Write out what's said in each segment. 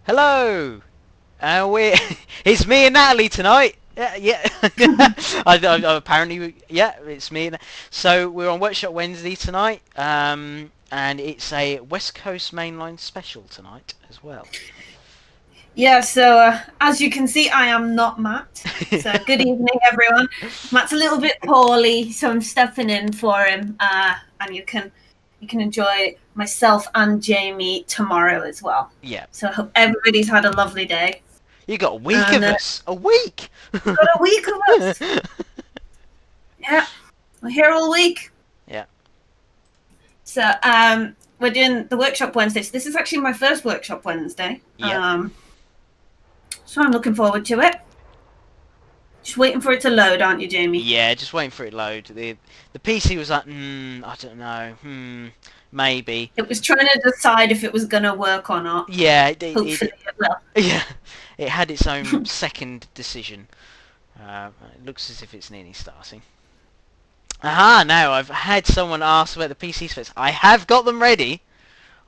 Hello! We it's me and Natalie tonight. Yeah, yeah. Apparently, yeah, it's me. So we're on Workshop Wednesday tonight, and it's a West Coast Mainline special tonight as well. Yeah, so as you can see, I am not Matt. So good evening, everyone. Matt's a little bit poorly, so I'm stepping in for him, and you can enjoy myself and Jamie tomorrow as well. Yeah, So I hope everybody's had a lovely day, you got a week and of us. A week. got a week of us. Yeah, we're here all week. Yeah. So we're doing the workshop Wednesday. So this is actually my first workshop Wednesday. Yeah. So I'm looking forward to it. Just waiting for it to load, aren't you, Jamie? Yeah, just waiting for it to load. The PC was like, I don't know, maybe. It was trying to decide if it was going to work or not. Yeah, Hopefully it will. yeah, it had its own second decision. It looks as if it's nearly starting. Aha, now I've had someone ask about the PC specs. I have got them ready.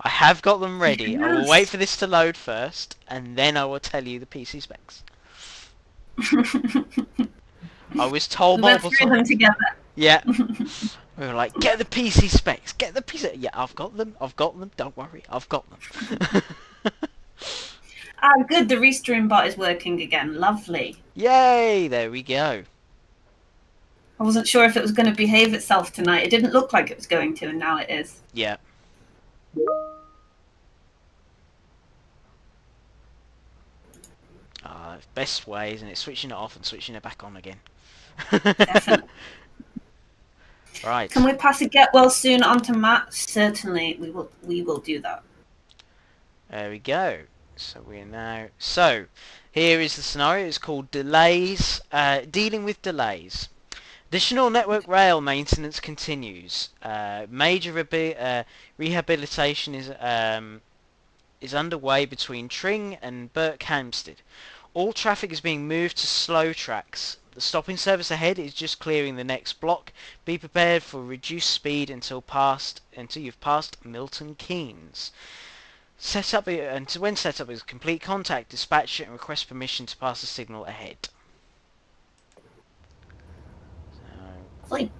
I have got them ready. I will wait Yes. for this to load first, and then I will tell you the PC specs. I was told We went multiple through them times. together. Yeah. We were like, get the PC specs, get the PC. Yeah, I've got them. Don't worry, I've got them. Good. The restream bot is working again. Lovely. Yay! There we go. I wasn't sure if it was going to behave itself tonight. It didn't look like it was going to, and now it is. Yeah. Best way, isn't it? Switching it off and switching it back on again. Definitely. Right. Can we pass a get well soon on to Matt? Certainly, we will do that. There we go. So we're now. So here is the scenario. It's called delays. Dealing with delays. Additional network rail maintenance continues. Major rehabilitation is underway between Tring and Berkhamsted. All traffic is being moved to slow tracks. The stopping service ahead is just clearing the next block. Be prepared for reduced speed until you've passed Milton Keynes. When set up is complete, contact dispatcher and request permission to pass the signal ahead. So, Lovely.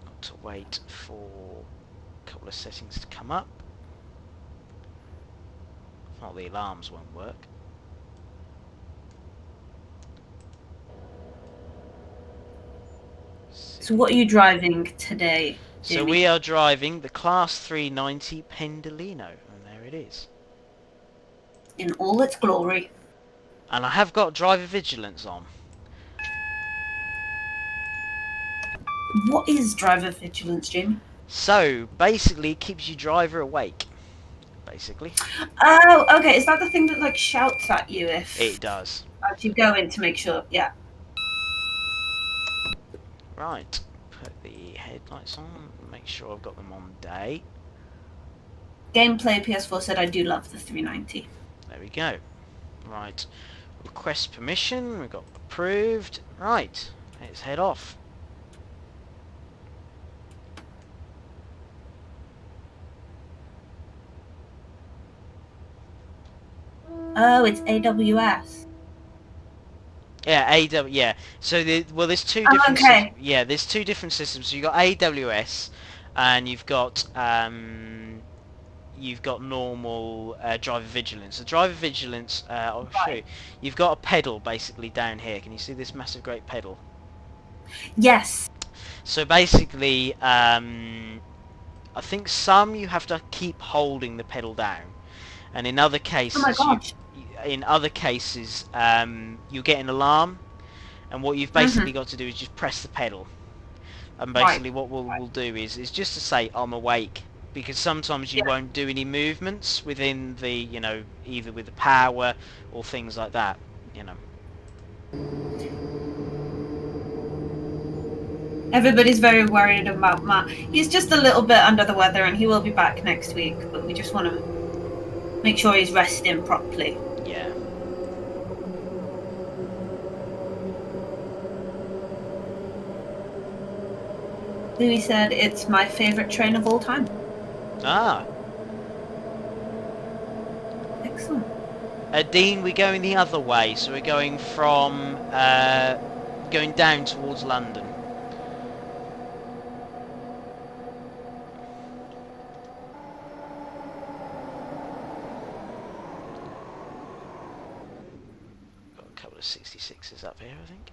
got to wait for a couple of settings to come up. If not, the alarms won't work. So, what are you driving today, Jamie? So we are driving the Class 390 Pendolino, and there it is. In all its glory. And I have got driver vigilance on. What is driver vigilance, Jamie? So basically, it keeps your driver awake. Basically, Oh, okay. Is that the thing that like shouts at you if it does. as you go in to make sure? Yeah. Right, put the headlights on. Make sure I've got them on day. Gameplay PS4 said I do love the 390. There we go. Right, request permission. We've got approved. Right, let's head off. Oh, it's AWS. Yeah, Yeah. So there's two different. Okay. Yeah, there's two different systems. So you've got AWS, and you've got normal driver vigilance. The driver vigilance, I'll show you. You've got a pedal basically down here. Can you see this massive great pedal? Yes. So basically, I think some you have to keep holding the pedal down, and in other cases, Oh my gosh. you get an alarm, and what you've basically got to do is just press the pedal. And basically, what we'll do is just to say I'm awake, because sometimes you won't do any movements within the either with the power or things like that. Everybody's very worried about Matt. He's just a little bit under the weather and he will be back next week, but we just want to make sure he's resting properly. Yeah. Louis said it's my favourite train of all time. Ah. Excellent. Dean, we're going the other way, so we're going from going down towards London. Got a couple of 66s up here, I think.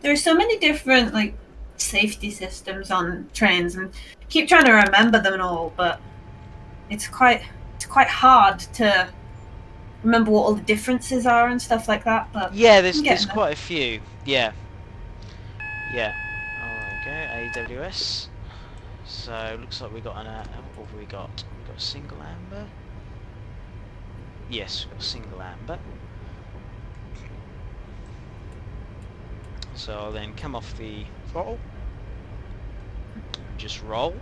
There are so many different like safety systems on trains, and I keep trying to remember them all, but it's quite hard to remember what all the differences are and stuff like that. But Yeah, I'm there's getting there. quite a few. Yeah. Yeah. Alright, go AWS. So looks like we got an what have we got? We got a single amber. Yes, we've got a single amber. So I'll then come off the throttle. Just roll.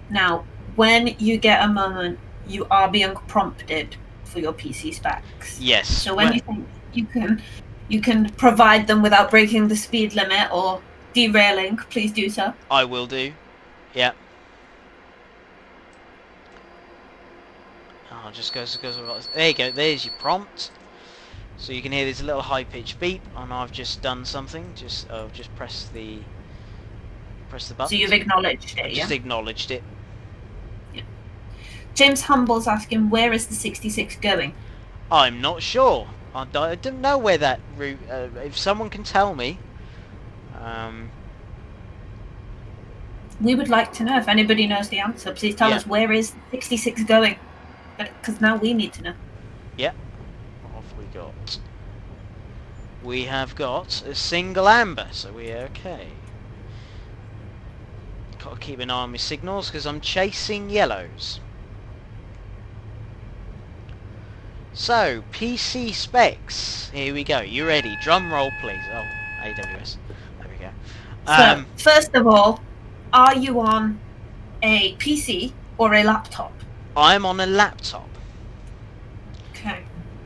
Now, when you get a moment, you are being prompted for your PC specs. Yes. So when you think you can provide them without breaking the speed limit or derailing, please do so. I will do. Yeah. Oh, just goes. There you go. There's your prompt. So you can hear this little high-pitched beep, and I've just done something. I've just pressed the button. So you've acknowledged it. I just acknowledged it. Yeah. James Humble's asking, where is the 66 going? I'm not sure. I don't know where that route. If someone can tell me. We would like to know. If anybody knows the answer, please tell us, where is 66 going? Because now we need to know. Yeah. What have we got? We have got a single amber, so we're okay. Got to keep an eye on my signals because I'm chasing yellows. So, PC specs. Here we go. You ready? Drum roll, please. Oh, AWS. There we go. So, first of all, are you on a PC or a laptop? I'm on a laptop. Okay.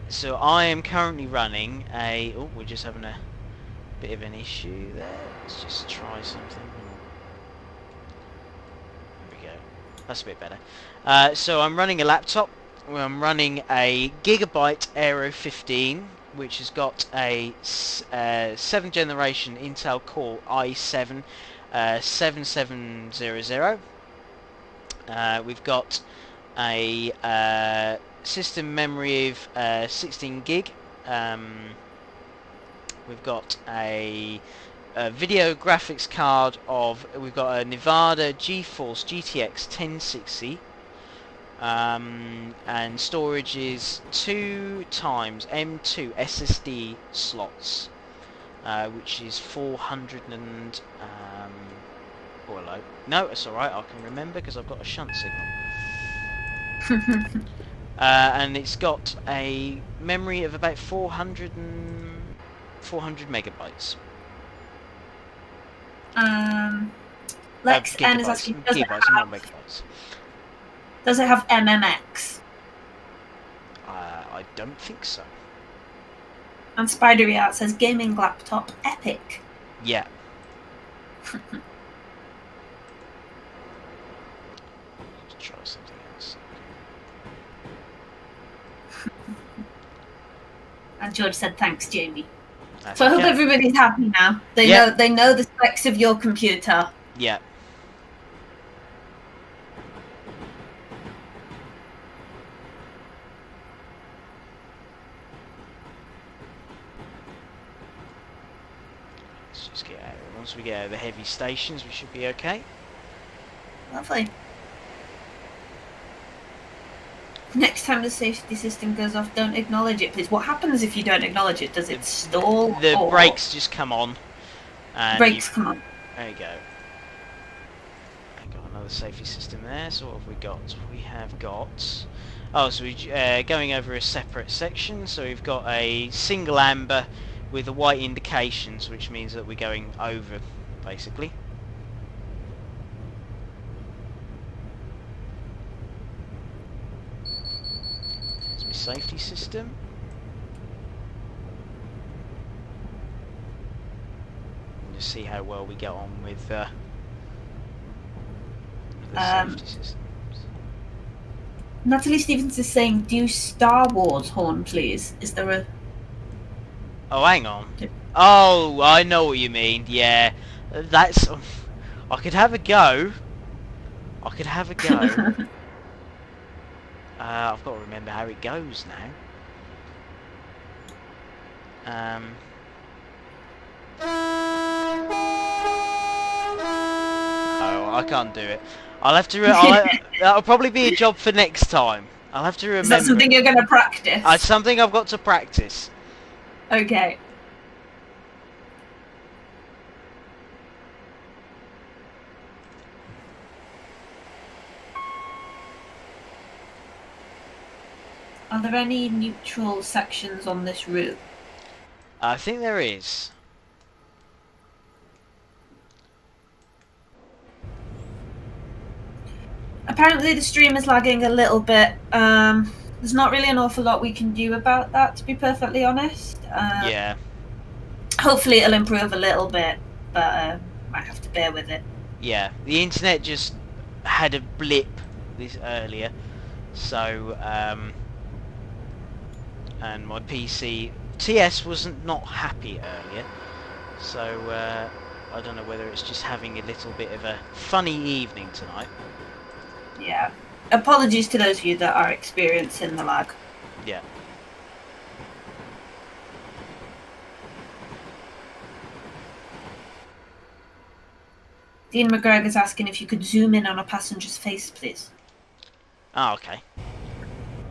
So I am currently running a... Oh, we're just having a bit of an issue there. Let's just try something. There we go. That's a bit better. So I'm running a laptop. I'm running a Gigabyte Aero 15, which has got a 7th generation Intel Core i7 7700. We've got a system memory of 16 gig. We've got a video graphics card of... We've got a Nevada GeForce GTX 1060. And storage is 2 times M2 SSD slots, which is 400 and... oh, hello. No, it's alright, I can remember because I've got a shunt signal. And it's got a memory of about 400 megabytes. Lex N is asking, not megabytes. Does it have MMX? I don't think so. And Spidery Art says gaming laptop epic. Yeah. Let's try something else. And George said thanks, Jamie. That's so I hope okay. everybody's happy now. They know the specs of your computer. Yeah. Let's just get out. Once we get out of the heavy stations, we should be okay. Lovely. Next time the safety system goes off, don't acknowledge it, please. What happens if you don't acknowledge it? Does it stall? The brakes just come on. And brakes come on. There you go. I've got another safety system there. So what have we got? We have got... Oh, so we're going over a separate section. So we've got a single amber with the white indications, which means that we're going over, basically. There's my safety system. And just see how well we get on with the the safety systems. Natalie Stevens is saying, do Star Wars horn, please. Is there a... Oh, hang on. Oh, I know what you mean. Yeah, that's... I could have a go. I've got to remember how it goes now. Oh, I can't do it. I'll have to... that'll probably be a job for next time. I'll have to remember. Is that something you're going to practice? It's something I've got to practice. Okay. Are there any neutral sections on this route? I think there is. Apparently the stream is lagging a little bit. There's not really an awful lot we can do about that, to be perfectly honest. Yeah. Hopefully it'll improve a little bit, but might have to bear with it. Yeah, the internet just had a blip this earlier, so and my PC TS wasn't not happy earlier, so I don't know whether it's just having a little bit of a funny evening tonight. Yeah. Apologies to those of you that are experiencing the lag. Yeah. Dean McGregor's asking if you could zoom in on a passenger's face, please. Oh, okay.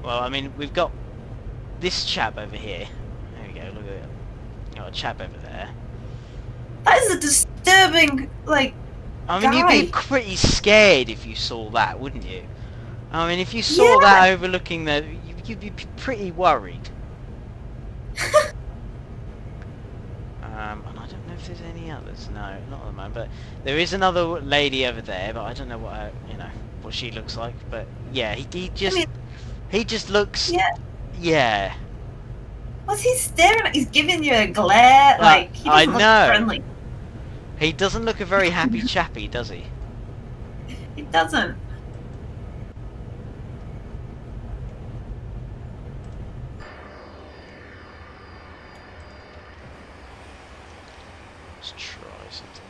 Well, I mean, we've got this chap over here. There we go, look at it. Got a chap over there. That is a disturbing, like, I mean, guy. you'd be pretty scared if you saw that, wouldn't you? I mean, if you saw that overlooking the... You'd be pretty worried. And I don't know if there's any others. No, not at the moment. But there is another lady over there, but I don't know what her, what she looks like. But yeah, he just looks... Yeah. Yeah. What's he staring at? He's giving you a glare. Like, he doesn't look friendly. He doesn't look a very happy chappy, does he? He doesn't. Let's try something.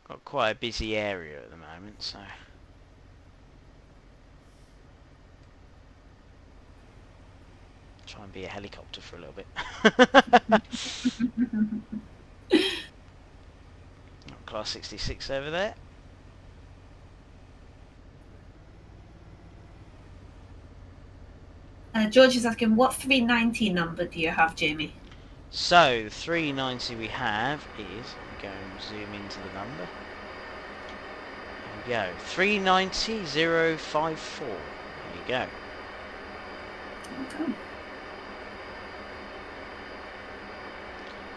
Got quite a busy area at the moment, so... Try and be a helicopter for a little bit. Class 66 over there. George is asking, what 390 number do you have, Jamie? So, the 390 we have is... Let me go and zoom into the number. There we go. 390054. There you go. Okay.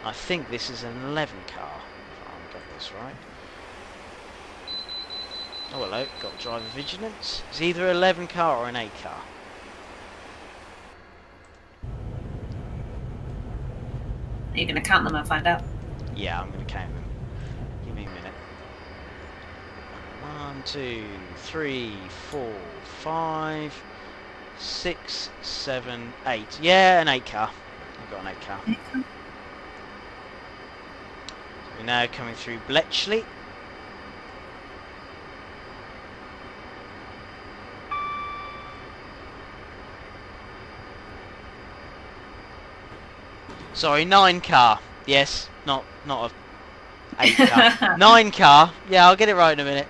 I think this is an 11 car, if I've got this right. Oh, hello, got driver vigilance. It's either an 11 car or an 8 car. Are you going to count them and find out? Yeah, I'm going to count them. Give me a minute. 1, 2, 3, 4, 5, 6, 7, 8. Yeah, an 8 car. I've got an 8 car. We're now coming through Bletchley. Sorry, 9 car. Yes, not a 8 car. 9 car. Yeah, I'll get it right in a minute.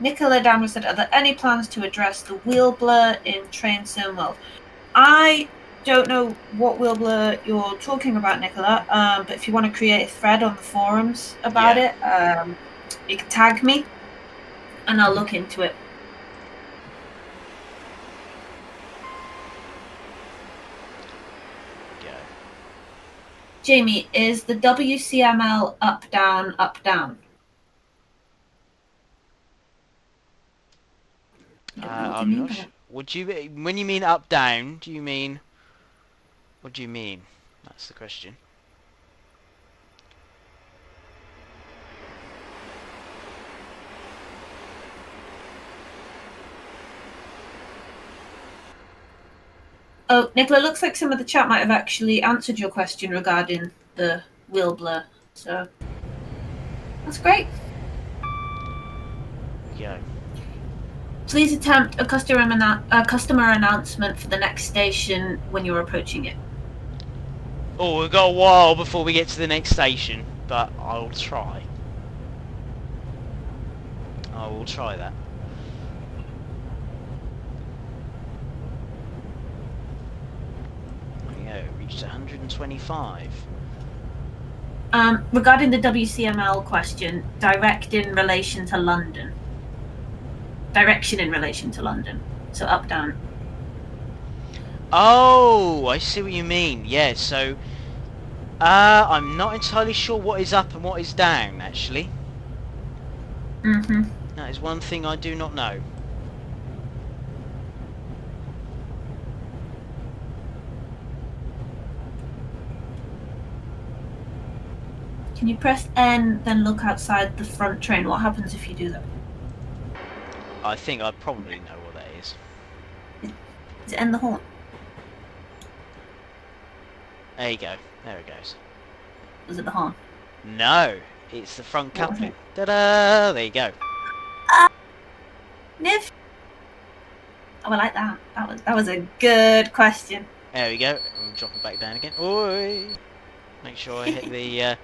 Nicola Downer said, are there any plans to address the wheel blur in Train Sim World? I don't know what wheel blur you're talking about, Nicola, but if you want to create a thread on the forums about it, you can tag me and I'll look into it. Yeah. Jamie, is the WCML up, down, up, down? I'm not sure. Would you, when you mean up down, do you mean, what do you mean? That's the question. Oh, Nicola, looks like some of the chat might have actually answered your question regarding the wheel blur. So that's great. Go. Please attempt a customer announcement for the next station when you're approaching it. Oh, we've got a while before we get to the next station, but I'll try. I will try that. There we go, reached 125. Regarding the WCML question, direction in relation to London. So up, down. Oh, I see what you mean. Yeah, so I'm not entirely sure what is up and what is down, actually. That is one thing I do not know. Can you press N, then look outside the front train? What happens if you do that? I think I probably know what that is. Is it N the horn? There you go. There it goes. Was it the horn? No, it's the front What was coupling. it? Ta-da! There you go. Niv. Oh, I like that. That was a good question. There we go. We'll drop it back down again. Oi! Make sure I hit the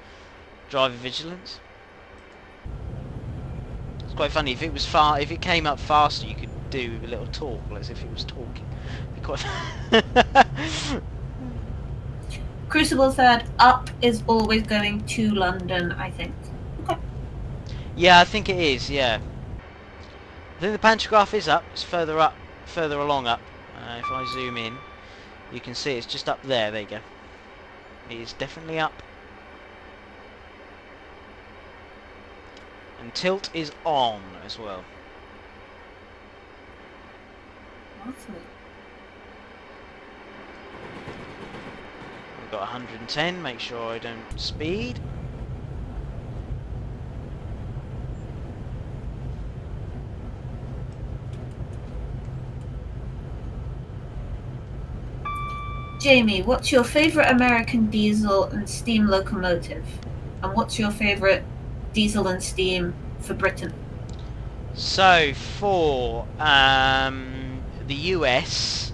driver vigilance. It's quite funny. If it came up faster, you could do a little talk, as if it was talking. It'd be quite. Crucible said up is always going to London, I think. Okay. Yeah, I think it is. Yeah. I think the pantograph is up. It's further along up. If I zoom in, you can see it's just up there. There you go. It is definitely up. And tilt is on as well. Awesome. We've got 110. Make sure I don't speed. Jamie, what's your favourite American diesel and steam locomotive? And what's your favourite diesel and steam for Britain? So for the US,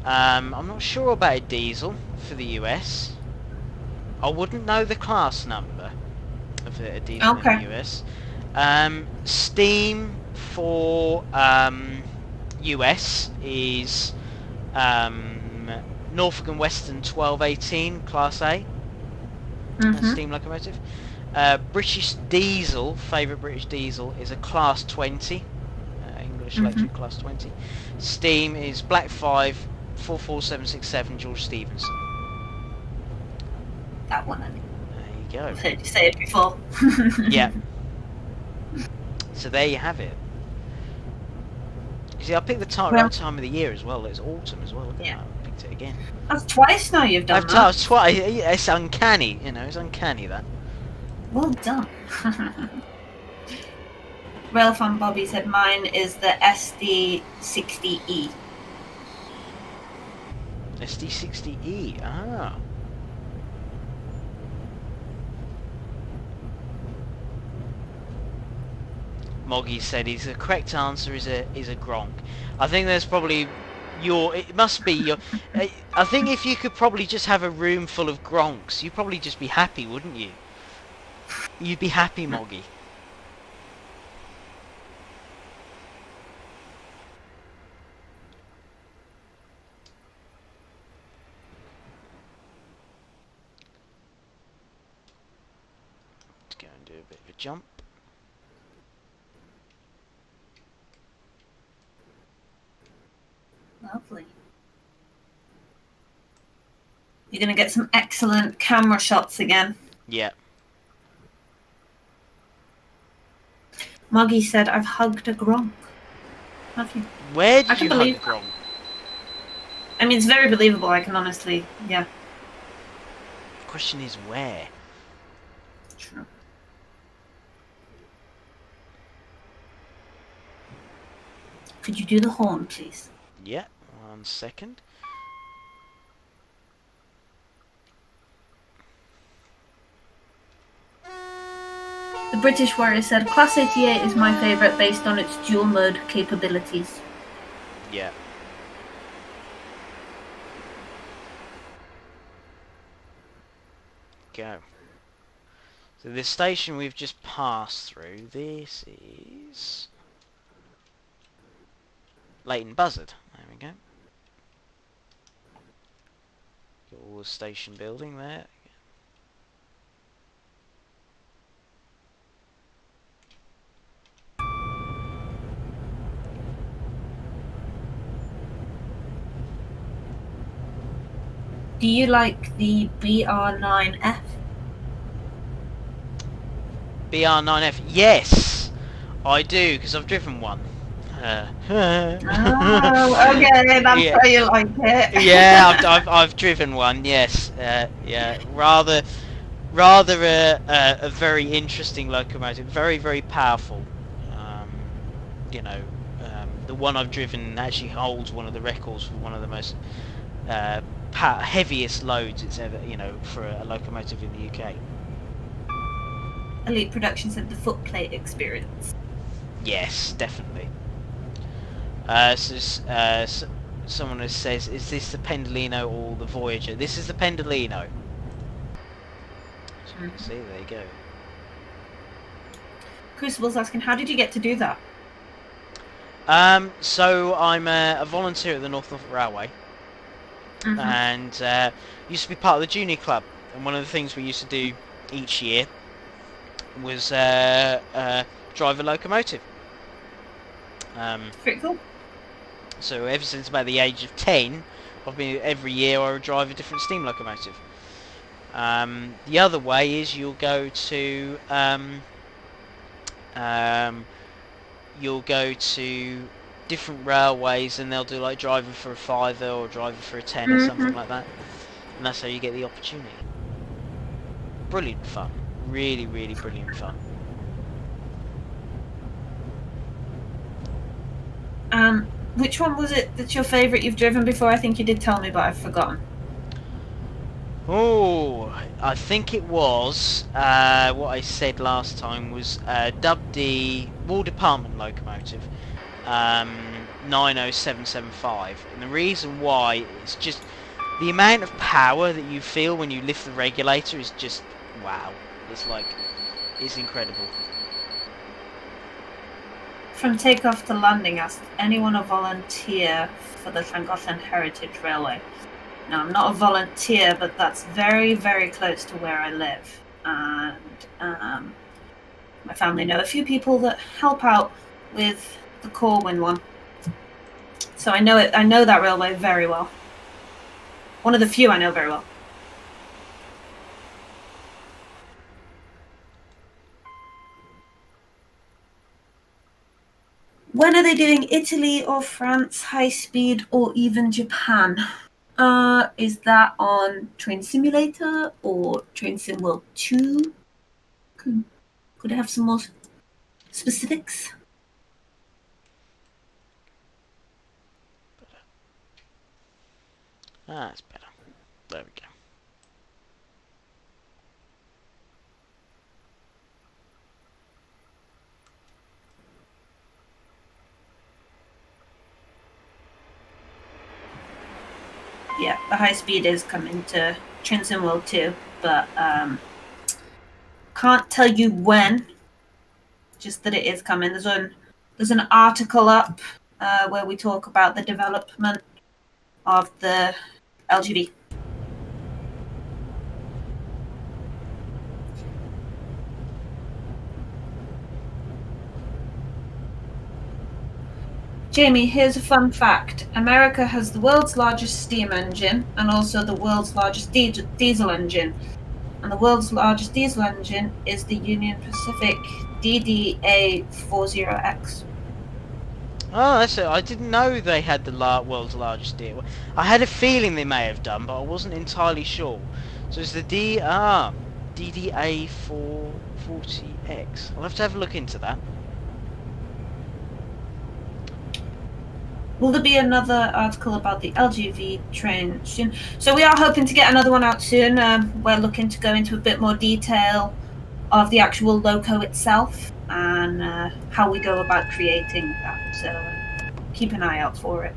I'm not sure about a diesel for the US. I wouldn't know the class number of a diesel in the US. Steam for US is Norfolk and Western 1218 Class A steam locomotive. British diesel, favourite British diesel, is a Class 20, English Electric Class 20. Steam is Black 5 44767 George Stephenson. That one, I think. There you go. I've heard you say it before. Yeah. So there you have it. You see, I picked the right time of the year as well. It's autumn as well. Look at that. I picked it again. That's twice now you've done that. I've twice. It's uncanny, you know. It's uncanny that. Well done. Railfan Bobby said mine is the SD60E. SD60E. Ah. Moggy said the correct answer is a Gronk. I think there's probably it must be your. I think if you could probably just have a room full of Gronks, you'd probably just be happy, wouldn't you? You'd be happy, Moggy. Let's go and do a bit of a jump. Lovely. You're going to get some excellent camera shots again. Yeah. Moggy said, I've hugged a Gronk. Have you? Where I did can you believe hunt that. Gronk? I mean, it's very believable. I can honestly, yeah. The question is where? True. Could you do the horn, please? Yeah, 1 second. The British Warrior said, Class 88 is my favourite based on its dual mode capabilities. Yeah. Go. So this station we've just passed through, this is Leighton Buzzard. There we go. Got all the station building there. Do you like the BR9F? BR9F. Yes, I do, because I've driven one. Oh, okay, that's Yeah. how you like it. Yeah, I've driven one. Yes, yeah, rather a very interesting locomotive, very powerful. You know, the one I've driven actually holds one of the records for one of the most heaviest loads it's ever, for a locomotive in the UK. Elite Production said the footplate experience. Yes, definitely. Someone says, is this the Pendolino or the Voyager? This is the Pendolino. So you can see, there you go. Crucible's asking, how did you get to do that? So I'm a volunteer at the North Norfolk Railway, and used to be part of the junior club. And one of the things we used to do each year was drive a locomotive. Pretty cool. So ever since about the age of 10, I've been every year I would drive a different steam locomotive. The other way is you'll go to different railways and they'll do like driving for a fiver or driving for a 10 or something like that, and that's how you get the opportunity. Brilliant fun, really brilliant fun. Which one was it that's your favourite you've driven before? I think you did tell me, but I've forgotten. Oh, I think it was what I said last time was dubbed the War Department locomotive 90775, and the reason why is just the amount of power that you feel when you lift the regulator is just wow. It's incredible. From takeoff to landing, asked anyone a volunteer for the Llangollen Heritage Railway? Now, I'm not a volunteer, but that's very close to where I live, and my family know a few people that help out with the Corwin one, so I know it. I know that railway very well. One of the few I know very well. When are they doing Italy or France, high speed, or even Japan? Is that on Train Simulator or Train Sim World 2? Could I have some more specifics? That's better. There we go. Yeah, the high speed is coming to Train Sim World 2, but can't tell you when. Just that it is coming. There's an article up where we talk about the development of the LGV. Jamie, here's a fun fact. America has the world's largest steam engine and also the world's largest diesel engine. And the world's largest diesel engine is the Union Pacific DDA40X. Oh, that's it. I didn't know they had the world's largest deer. I had a feeling they may have done, but I wasn't entirely sure. So it's the DDA 440X. I'll have a look into that. Will there be another article about the LGV train soon? So we are hoping to get another one out soon. We're looking to go into a bit more detail of the actual loco itself and how we go about creating that. So keep an eye out for it.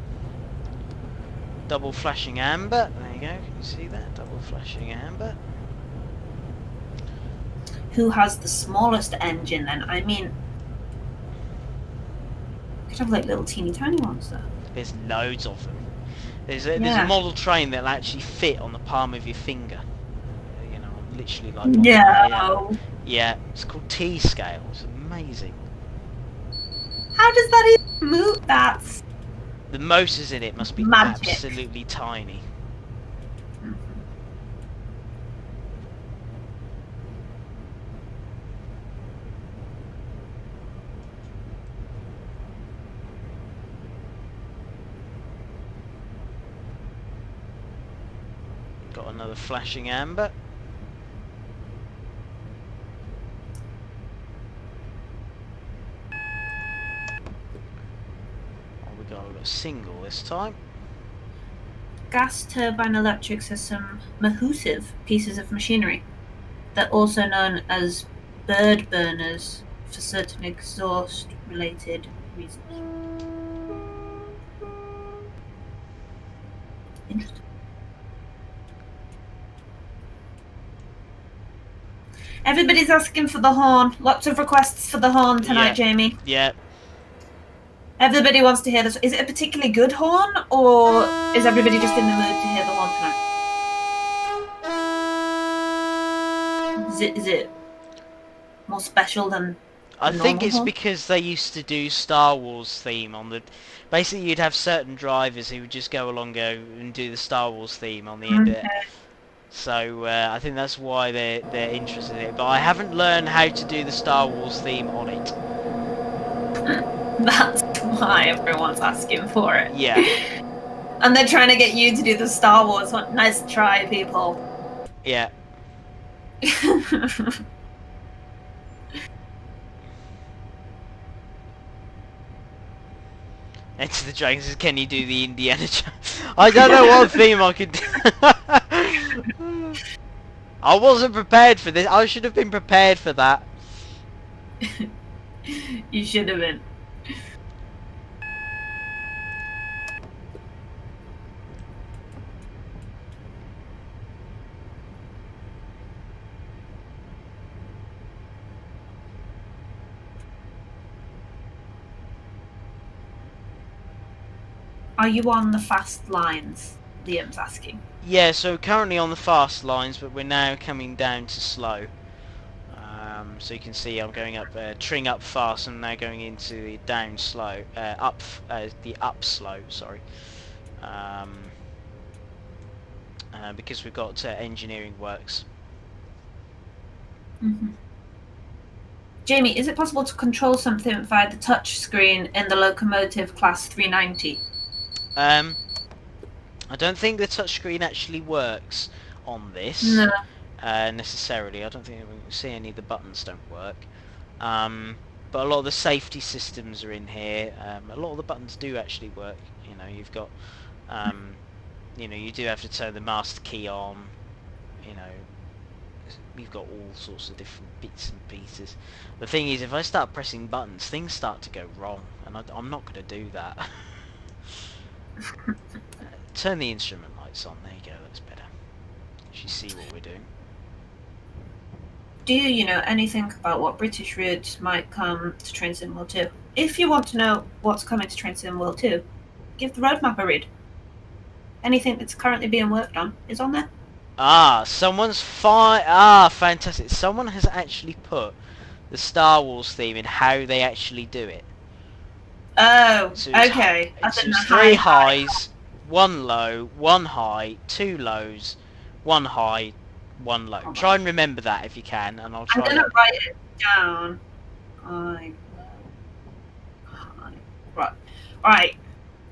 Double flashing amber. There you go. Can you see that? Double flashing amber. Who has the smallest engine then? I mean, we could have like little teeny tiny ones though. There's loads of them. There's a model train that'll actually fit on the palm of your finger. You know, literally like. No. Yeah, it's called T-scale. It's amazing. How does that even move? That's the motors in it must be magic. Absolutely tiny. Got another flashing amber. We've got a single this time. Gas turbine electrics has some mahoosive pieces of machinery. They're also known as bird burners for certain exhaust related reasons. Interesting. Everybody's asking for the horn. Lots of requests for the horn tonight, Yeah. Jamie. Yeah. Everybody wants to hear this. Is it a particularly good horn, or is everybody just in the mood to hear the horn tonight? Is it more special than I think it's horn? because they used to do Star Wars theme on the... Basically, you'd have certain drivers who would just go and do the Star Wars theme on the end of it. So I think that's why they're interested in it. But I haven't learned how to do the Star Wars theme on it. That's why everyone's asking for it. Yeah. And they're trying to get you to do the Star Wars one. Nice try, people. Yeah. Enter the Dragon says, can you do the Indiana Jones? I don't know what theme I could do. I wasn't prepared for this. I should have been prepared for that. You should have been. Are you on the fast lines? Liam's asking. Yeah, so currently on the fast lines, but we're now coming down to slow. So you can see I'm going up, tring up fast, and now going into the down slow, the up slow, sorry. Because we've got engineering works. Jamie, is it possible to control something via the touch screen in the Locomotive Class 390? I don't think the touchscreen actually works on this. No. Necessarily. I don't think we can see any of the buttons don't work. But a lot of the safety systems are in here. A lot of the buttons do actually work. You know, you've got, you know, you do have to turn the master key on. You know, you've got all sorts of different bits and pieces. The thing is, if I start pressing buttons, things start to go wrong, and I'm not going to do that. Turn the instrument lights on. There you go. That's better. You see what we're doing. Do you know anything about what British routes might come to Train Sim World 2? If you want to know what's coming to Train Sim World 2, give the roadmap a read. Anything that's currently being worked on is on there. Fantastic. Someone has actually put the Star Wars theme in how they actually do it. Oh, So okay. It's 3 highs, 1 low, 1 high, 2 lows, 1 high, 1 low. Okay. Try and remember that if you can, and I'll try. I'm gonna write it down. High, low, high. Right. Right.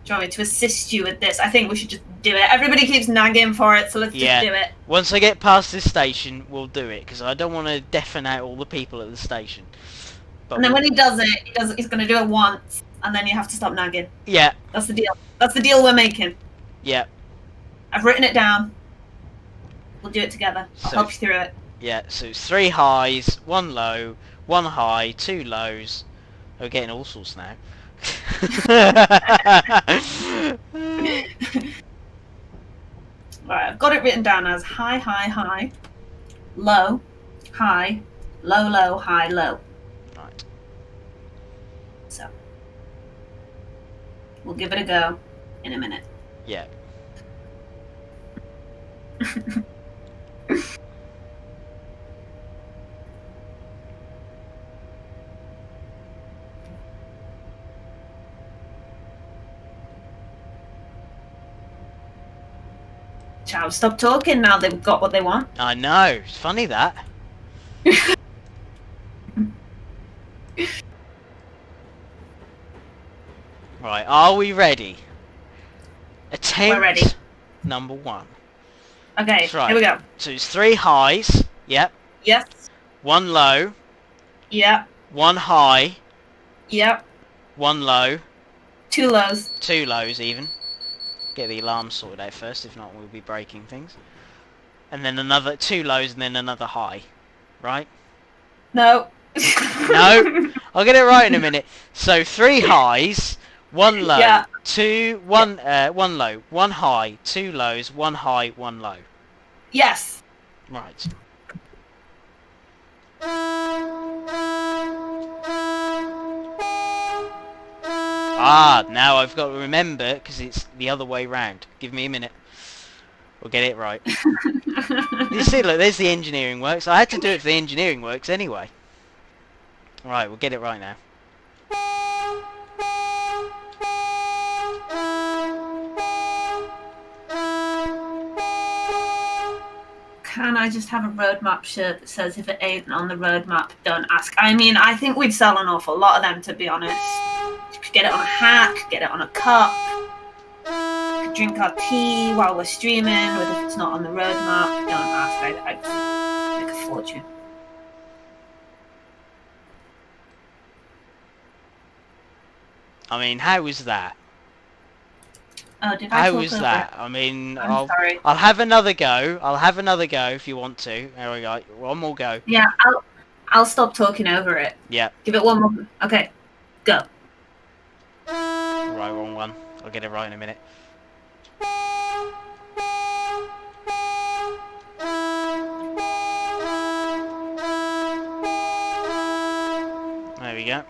Do you want me to assist you with this? I think we should just do it. Everybody keeps nagging for it, so let's just do it. Once I get past this station, we'll do it, because I don't want to deafen out all the people at the station. But and then when he does it, he's going to do it once, and then you have to stop nagging. Yeah. That's the deal. That's the deal we're making. Yeah. I've written it down. We'll do it together. I'll help you through it. Yeah, so it's 3 highs, 1 low, 1 high, 2 lows. We're getting all sorts now. Right, I've got it written down as high, high, high, low, high, low, low, high, low. Right. So, we'll give it a go in a minute. Yeah. Child, stop talking now they've got what they want. I know, it's funny that. Right, are we ready? Attempt We're ready. number 1. Okay, Right. here we go. So it's 3 highs, yep. Yes. 1 low, Yep. 1 high, Yep. 1 low, 2 lows. 2 lows even. Get the alarm sorted out first, if not we'll be breaking things. And then another 2 lows and then another high. Right? No. No? I'll get it right in a minute. So 3 highs, 1 low, Yeah. 1 low, 1 high, 2 lows, 1 high, 1 low. Yes. Right. Ah, now I've got to remember, because it's the other way round. Give me a minute. We'll get it right. You see, look, there's the engineering works. I had to do it for the engineering works anyway. Right, we'll get it right now. Can I just have a roadmap shirt that says if it ain't on the roadmap, don't ask? I mean, I think we'd sell an awful lot of them, to be honest. You could get it on a hat, could get it on a cup. You could drink our tea while we're streaming, but if it's not on the roadmap, don't ask. I'd make a fortune. I mean, how was that? Oh, did I How talk was over that? it? I mean, I'm sorry. I'll have another go. I'll have another go if you want to. There we go. One more go. Yeah, I'll stop talking over it. Yeah. Give it one more. Okay, go. Right, wrong one. I'll get it right in a minute. There we go.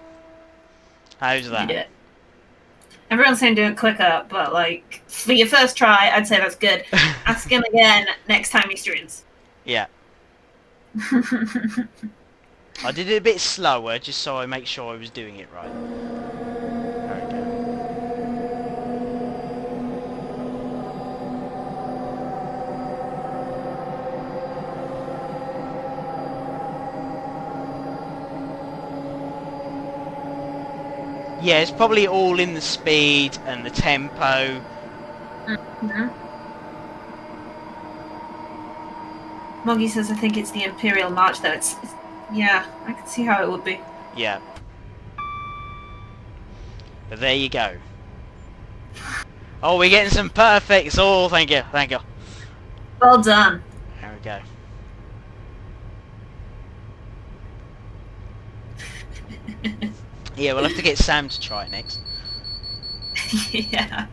How's that? You did it. Everyone's saying do it quicker, but like for your first try, I'd say that's good. Ask him again next time he streams. Yeah. I did it a bit slower just so I make sure I was doing it right. There we go. Yeah, it's probably all in the speed and the tempo. Mm-hmm. Moggy says I think it's the Imperial March though. It's yeah, I can see how it would be. Yeah. But there you go. Oh, we're getting some perfects. Oh, thank you, thank you. Well done. There we go. Yeah, we'll have to get Sam to try it next. Yeah.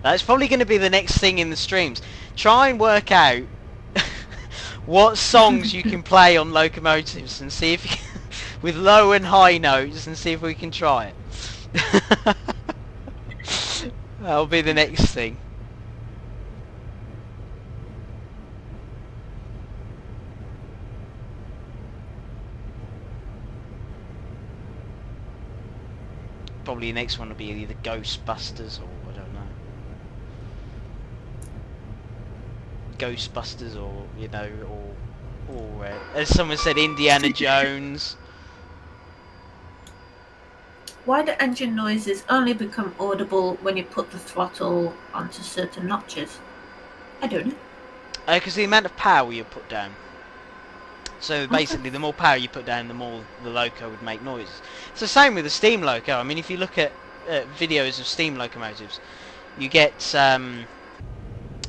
That's probably going to be the next thing in the streams. Try and work out what songs you can play on locomotives and see if you can, with low and high notes, and see if we can try it. That'll be the next thing. Probably the next one will be either Ghostbusters or I don't know. Ghostbusters or, you know, or as someone said, Indiana Jones. Why do engine noises only become audible when you put the throttle onto certain notches? I don't know. Because the amount of power you put down. So basically, the more power you put down, the more the loco would make noises. It's the same with the steam loco. I mean, if you look at videos of steam locomotives, you get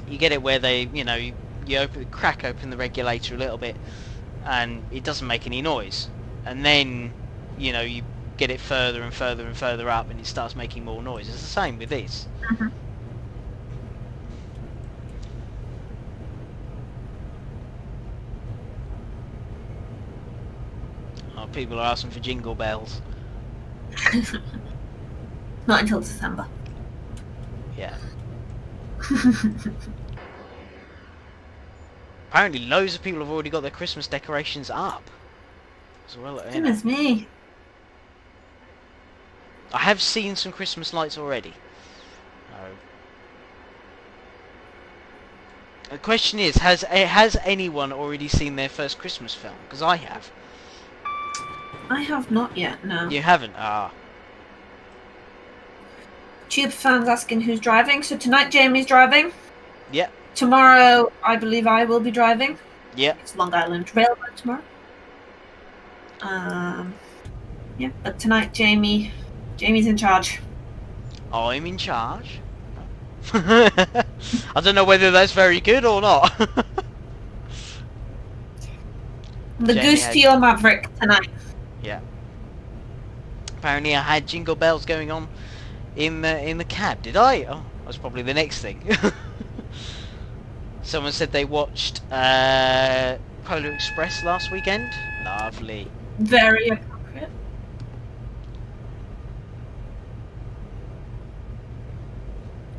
it where they, you crack open the regulator a little bit, and it doesn't make any noise, and then, you get it further and further and further up, and it starts making more noise. It's the same with this. Mm-hmm. Oh, people are asking for jingle bells. Not until December. Yeah. Apparently, loads of people have already got their Christmas decorations up as well. Goodness me. I have seen some Christmas lights already. The question is, has anyone already seen their first Christmas film? Because I have. I have not yet, no. You haven't? Ah. Tube fans asking who's driving. So tonight Jamie's driving. Yep. Tomorrow, I believe I will be driving. Yep. It's Long Island Railroad tomorrow. Yeah, but tonight Jamie's in charge. I'm in charge. I don't know whether that's very good or not. The goose to your Maverick tonight. Yeah. Apparently I had jingle bells going on in the cab. Did I? Oh, that's probably the next thing. Someone said they watched Polar Express last weekend. Lovely. Very appropriate.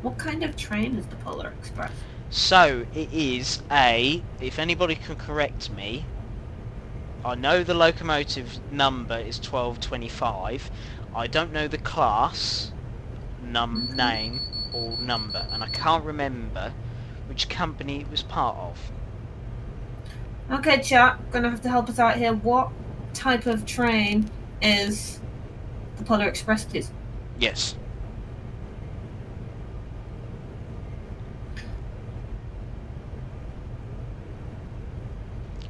What kind of train is the Polar Express? So it is if anybody can correct me, I know the locomotive number is 1225. I don't know the class, name or number, and I can't remember which company it was part of. Okay, chat, gonna have to help us out here. What type of train is the Polar Express, please? Yes.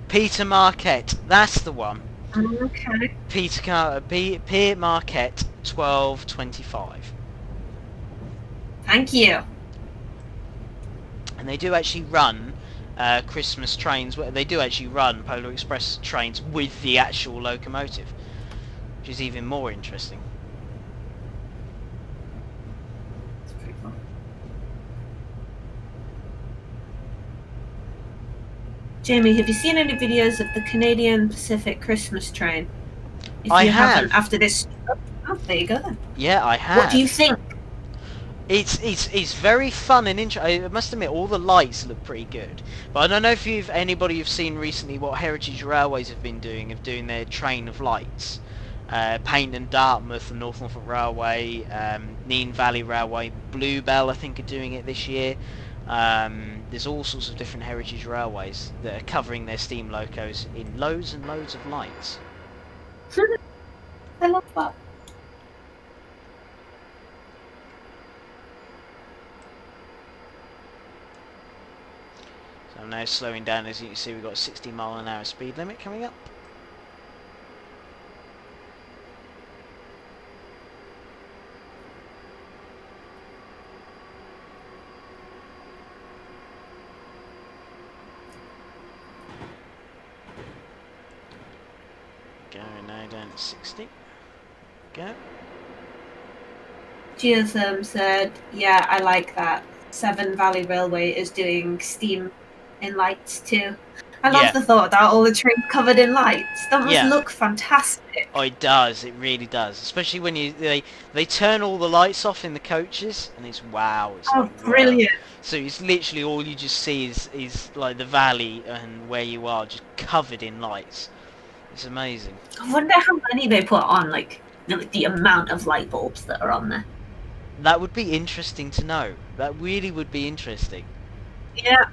Peter Marquette, that's the one. Okay. Peter Marquette, 1225. Thank you. And they do actually run Christmas trains. They do actually run Polar Express trains with the actual locomotive, which is even more interesting. That's pretty cool. Jamie, have you seen any videos of the Canadian Pacific Christmas train? If I you have. haven't, after this, oh, there you go then. Yeah, I have. What do you think? It's very fun and interesting. I must admit, all the lights look pretty good. But I don't know if anybody have seen recently what Heritage Railways have been doing their train of lights. Paint and Dartmouth, the North Norfolk Railway, Nene Valley Railway, Bluebell I think are doing it this year. There's all sorts of different Heritage Railways that are covering their steam locos in loads and loads of lights. I love that. So I'm now slowing down. As you can see, we've got a 60-mile-an-hour speed limit coming up. Going now down to 60. Go. Geotherm said, yeah, I like that. Severn Valley Railway is doing steam in lights too. I love the thought that all the trains covered in lights. That must look fantastic. Oh, it does. It really does. Especially when they turn all the lights off in the coaches, and it's wow. It's like, brilliant. Wow. So it's literally all you just see is like the valley and where you are just covered in lights. It's amazing. I wonder how many they put on, like the amount of light bulbs that are on there. That would be interesting to know. That really would be interesting. Yeah.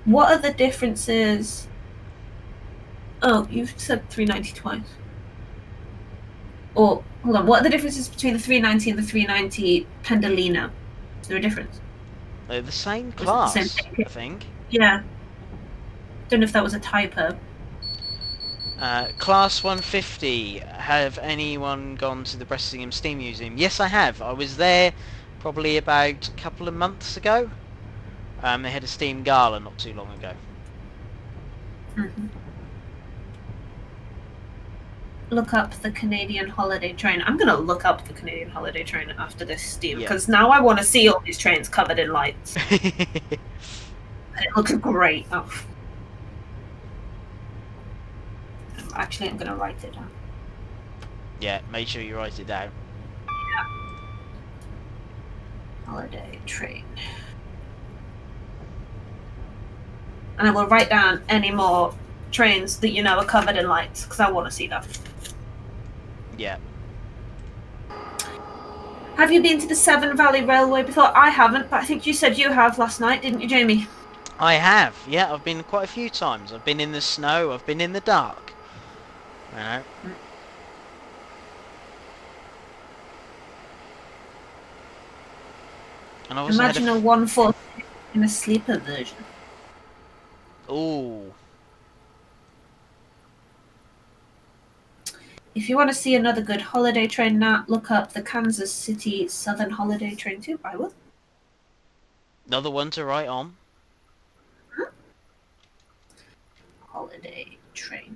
What are the differences? Oh, you've said 390 twice. Or hold on, what are the differences between the 390 and the 390 Pendolino? Is there a difference? They're the same Or is it the same class, thing? I think. Yeah. Don't know if that was a typo. Class 150. Have anyone gone to the Bressingham Steam Museum? Yes, I have. I was there probably about a couple of months ago. They had a Steam Gala not too long ago. Mm-hmm. Look up the Canadian holiday train. I'm gonna look up the Canadian holiday train after this Steam Yeah. because now I want to see all these trains covered in lights. And it looks great. Oh. Actually, I'm gonna write it down. Yeah, make sure you write it down. Holiday train. And I will write down any more trains that you know are covered in lights because I want to see them. Yeah. Have you been to the Severn Valley Railway before? I haven't, but I think you said you have last night, didn't you, Jamie? I have. Yeah, I've been quite a few times. I've been in the snow. I've been in the dark. You know. And I've also Imagine had a 146 in a sleeper version. Ooh. If you want to see another good holiday train, Nat, look up the Kansas City Southern Holiday Train too. I will. Another one to write on. Holiday train.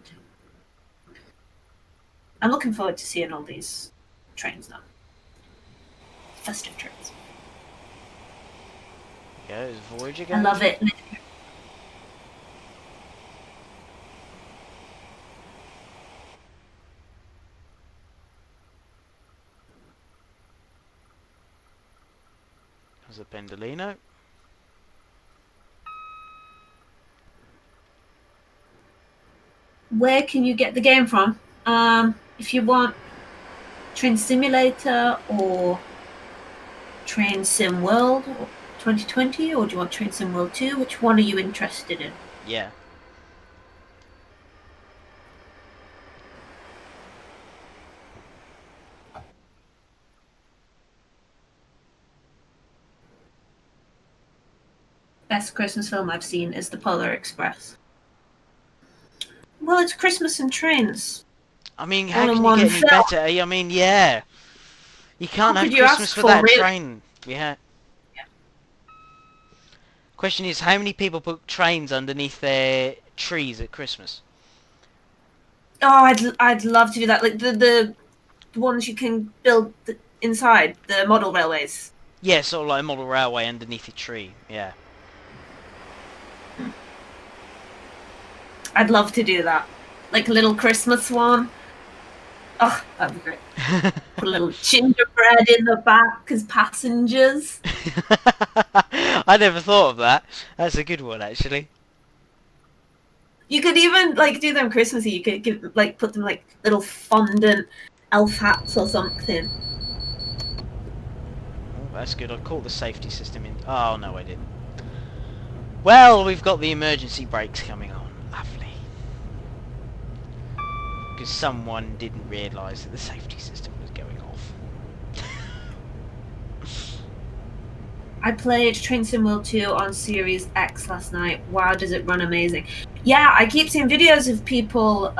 I'm looking forward to seeing all these trains now. Festive trains. Yeah, is Voyager I going? love it. There's a Pendolino. Where can you get the game from? If you want Train Simulator or Train Sim World 2020, or do you want Train Sim World 2? Which one are you interested in? Yeah. Best Christmas film I've seen is The Polar Express. Well, it's Christmas and trains I mean, how all in can you one get any film. better? I mean, yeah. You can't What have could you Christmas ask for, without a really? train. Yeah. Question is, how many people put trains underneath their trees at Christmas? Oh, I'd love to do that. Like the ones you can build inside the model railways. Yeah, sort of like a model railway underneath a tree. Yeah. I'd love to do that. Like a little Christmas one. Oh, that'd be great. Put a little gingerbread in the back as passengers. I never thought of that. That's a good one, actually. You could even like do them Christmassy. You could put them like little fondant elf hats or something. Oh, that's good. I caught the safety system in... Oh, no, I didn't. Well, we've got the emergency brakes coming on. Lovely. Because someone didn't realise that the safety system was going off. I played Train Sim World 2 on Series X last night. Wow, does it run amazing. Yeah, I keep seeing videos of people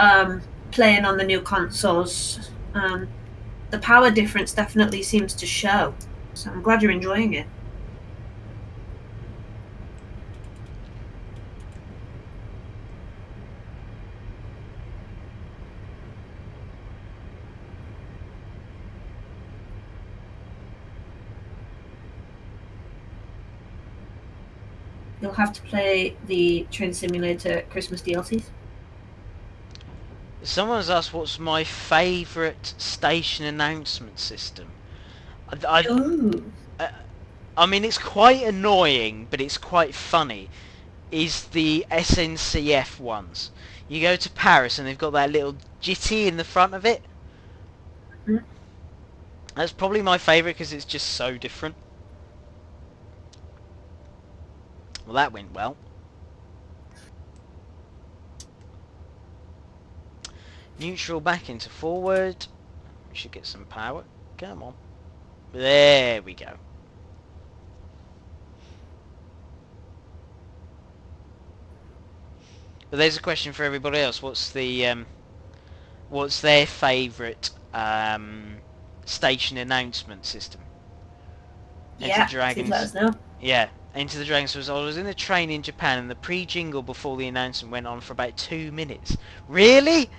playing on the new consoles. The power difference definitely seems to show. So I'm glad you're enjoying it. You'll have to play the Train Simulator Christmas DLCs. Someone's asked what's my favourite station announcement system. I, Ooh. I, I mean, it's quite annoying, but it's quite funny. Is the SNCF ones. You go to Paris and they've got that little jitty in the front of it. Mm. That's probably my favourite because it's just so different. Well, that went well. Neutral back into forward. We should get some power. Come on. There we go. But there's a question for everybody else. What's their favourite station announcement system? Enter Yeah, the please let Dragons. us know. Yeah, Enter the Dragons was I was in a train in Japan and the pre-jingle before the announcement went on for about 2 minutes. Really?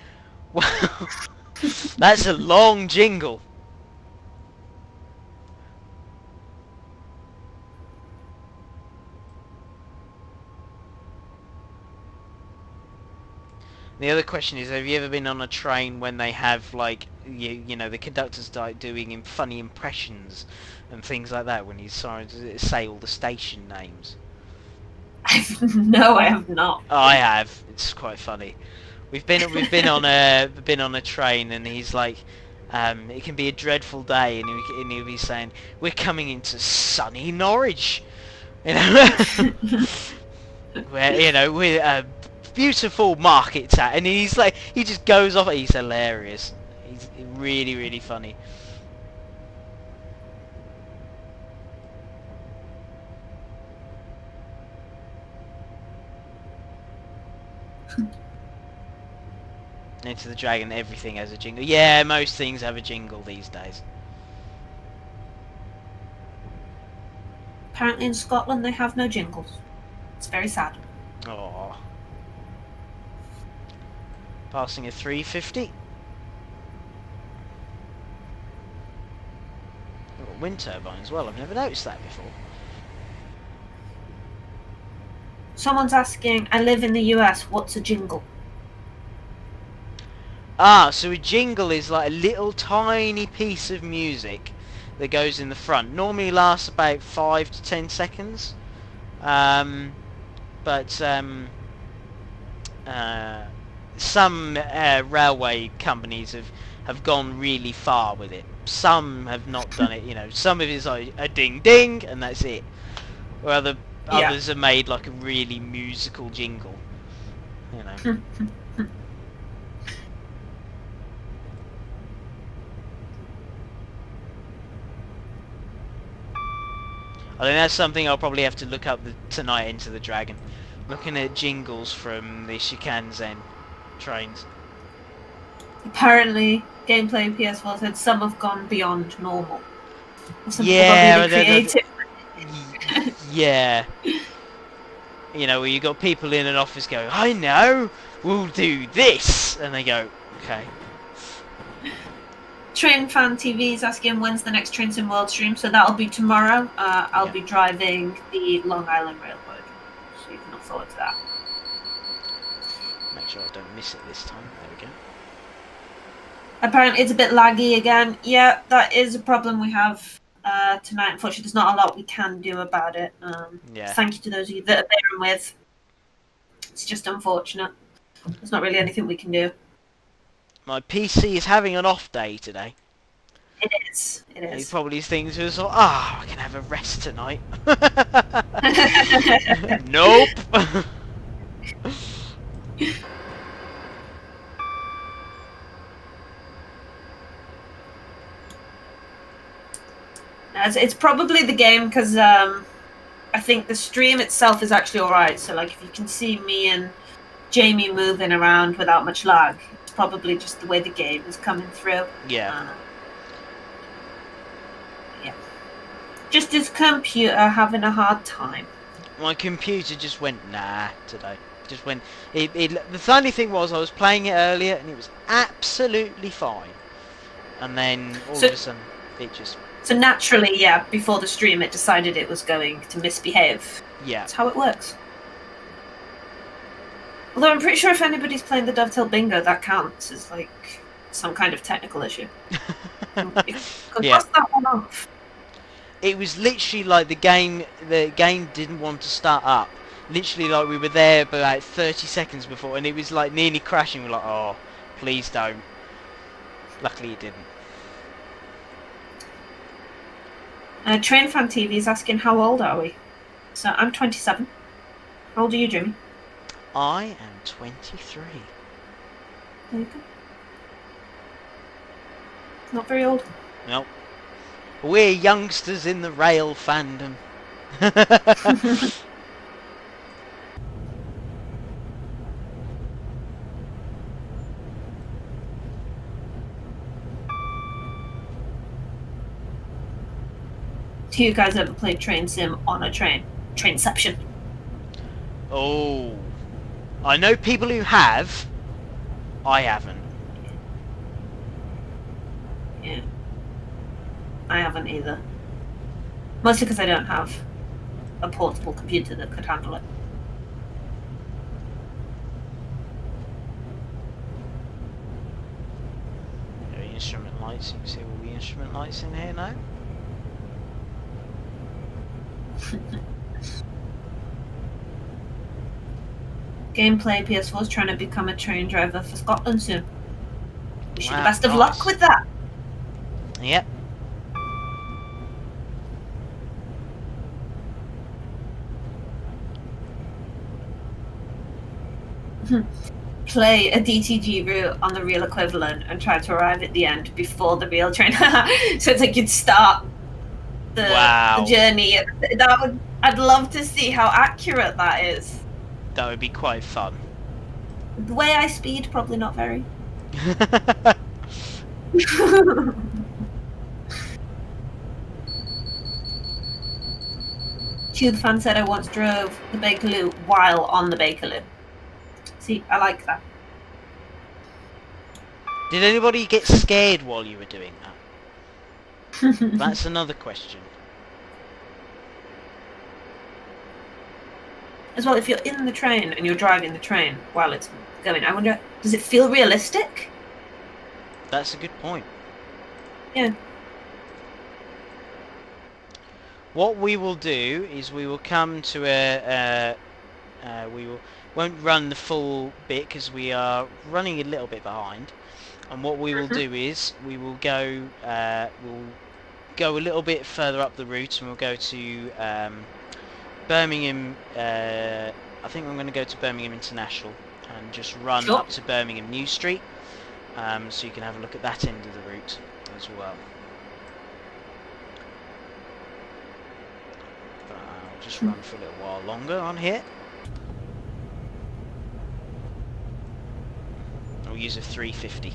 Wow. That's a long jingle. The other question is, have you ever been on a train when they have, like, you know, the conductors doing funny impressions and things like that when he's trying to say all the station names? No, I have not. Oh, I have. It's quite funny. We've been on a train and he's like, it can be a dreadful day and he'll be saying, we're coming into sunny Norwich, you know, where we're beautiful markets at, and he's like, he just goes off. He's hilarious. He's really, really funny. Into the Dragon, everything has a jingle. Yeah, most things have a jingle these days. Apparently in Scotland they have no jingles. It's very sad. Oh, passing a 350. Got a wind turbine as well. I've never noticed that before. Someone's asking, I live in the US, what's a jingle? Ah, so a jingle is like a little tiny piece of music that goes in the front. Normally lasts about 5 to 10 seconds. But some railway companies have gone really far with it. Some have not done it, you know. Some of it is like a ding ding and that's it. Or others have made like a really musical jingle, you know. I think that's something I'll probably have to look up tonight, Into the Dragon. Looking at jingles from the Shinkansen trains. Apparently, gameplay PS4 said some have gone beyond normal. Some Yeah, people got really creative. Yeah. You know, where you got people in an office going, I know, we'll do this, and they go, okay. Train Fan TV is asking when's the next Trains in World stream, so that'll be tomorrow. I'll be driving the Long Island Railroad, so you can look forward to that. Make sure I don't miss it this time. There we go. Apparently it's a bit laggy again. Yeah, that is a problem we have tonight. Unfortunately, there's not a lot we can do about it. Yeah. Thank you to those of you that are bearing with. It's just unfortunate. There's not really anything we can do. My PC is having an off day today. It is. It He is. probably thinks to himself, I can have a rest tonight. Nope. It's probably the game because I think the stream itself is actually alright. So like if you can see me and Jamie moving around without much lag, it's probably just the way the game is coming through. Yeah. Yeah. Just his computer having a hard time. My computer just went nah today. Just went. The funny thing was, I was playing it earlier and it was absolutely fine, and then all of a sudden it just. So naturally, yeah, before the stream, it decided it was going to misbehave. Yeah. That's how it works. Although I'm pretty sure if anybody's playing the Dovetail Bingo, that counts as like some kind of technical issue. Yeah. Cross that one off. It was literally like the game didn't want to start up. Literally, like we were there about 30 seconds before, and it was like nearly crashing. We're like, oh, please don't. Luckily, it didn't. Train Fan TV is asking how old are we? So I'm 27. How old are you, Jimmy? I am 23. There you go. Not very old. Nope. We're youngsters in the rail fandom. Do you guys ever play train sim on a train? Trainception. Oh. I know people who have. I haven't. Yeah. I haven't either. Mostly because I don't have a portable computer that could handle it. There are instrument lights. You can see all the instrument lights in here now. Gameplay PS4 is trying to become a train driver for Scotland soon. Wish you the Wow, best of nice. luck with that. Yep. Play a DTG route on the real equivalent and try to arrive at the end before the real train. So it's like you'd start the journey. I'd love to see how accurate that is. That would be quite fun. The way I speed, probably not very. Tube fan said I once drove the Bakerloo while on the Bakerloo. See, I like that. Did anybody get scared while you were doing that? That's another question. As well, if you're in the train and you're driving the train while it's going, I wonder, does it feel realistic? That's a good point. Yeah. What we will do is we will come to won't run the full bit because we are running a little bit behind. And what we will do is we will go a little bit further up the route and we'll go to Birmingham. I think I'm going to go to Birmingham International and just run up to Birmingham New Street, so you can have a look at that end of the route as well. But I'll just run for a little while longer on here. I'll use a 350.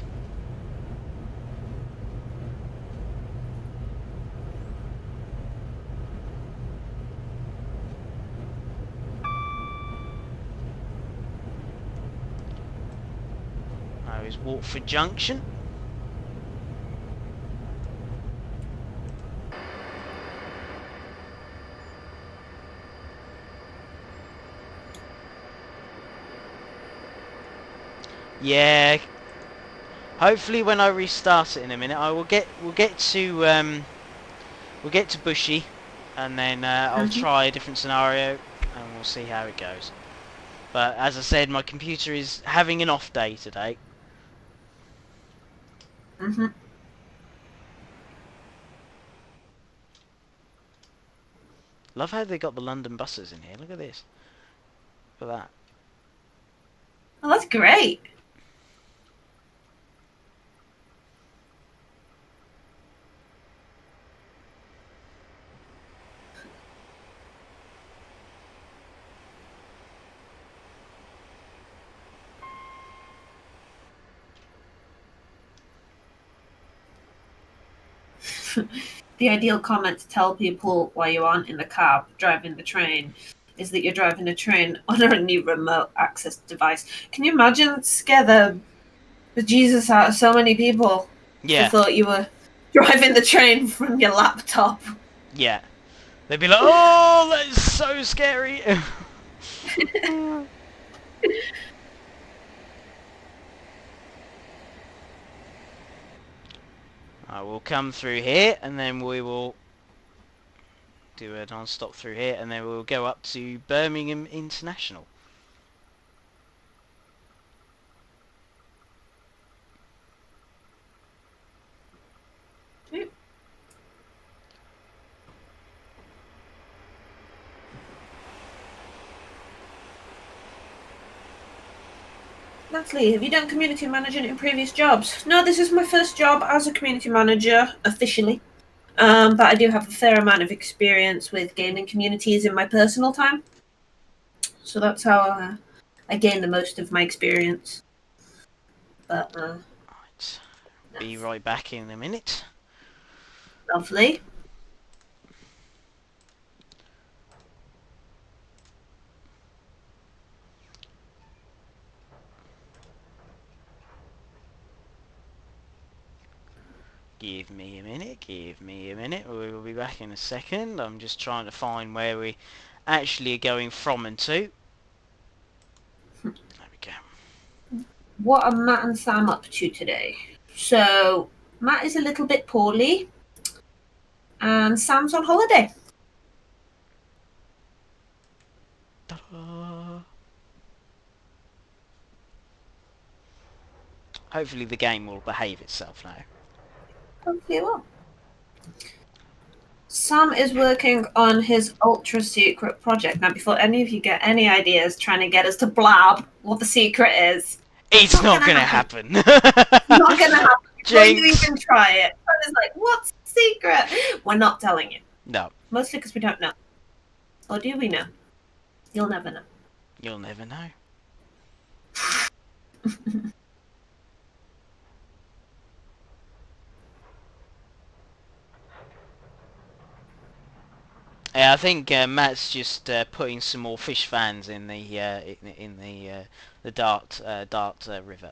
Is Watford Junction. Yeah. Hopefully, when I restart it in a minute, we'll get to Bushy, and then I'll try a different scenario, and we'll see how it goes. But as I said, my computer is having an off day today. Love how they got the London buses in here. Look at this. Look at that. Oh, that's great. The ideal comment to tell people while you aren't in the cab driving the train is that you're driving a train on a new remote access device. Can you imagine scare the Jesus out of so many people who thought you were driving the train from your laptop? Yeah. They'd be like, oh, that's so scary. I will come through here, and then we will do a non-stop through here, and then we'll go up to Birmingham International. Natalie, have you done community management in previous jobs? No, this is my first job as a community manager, officially. But I do have a fair amount of experience with gaming communities in my personal time. So that's how I gained the most of my experience. But, Right. Be right back in a minute. lovely. Give me a minute, give me a minute. We will be back in a second. I'm just trying to find where we actually are going from and to. There we go. What are Matt and Sam up to today? So, Matt is a little bit poorly, and Sam's on holiday. Ta-da. Hopefully the game will behave itself now. Hopefully it will. Sam is working on his ultra secret project. Now, before any of you get any ideas trying to get us to blab what the secret is, It's not gonna happen. Not gonna happen. Before you Jinx. even try it. I was like, what's the secret? We're not telling you. No, Mostly because we don't know. Or do we know? You'll never know. you'll never know. Yeah, I think Matt's just putting some more fish fans in the Dart River.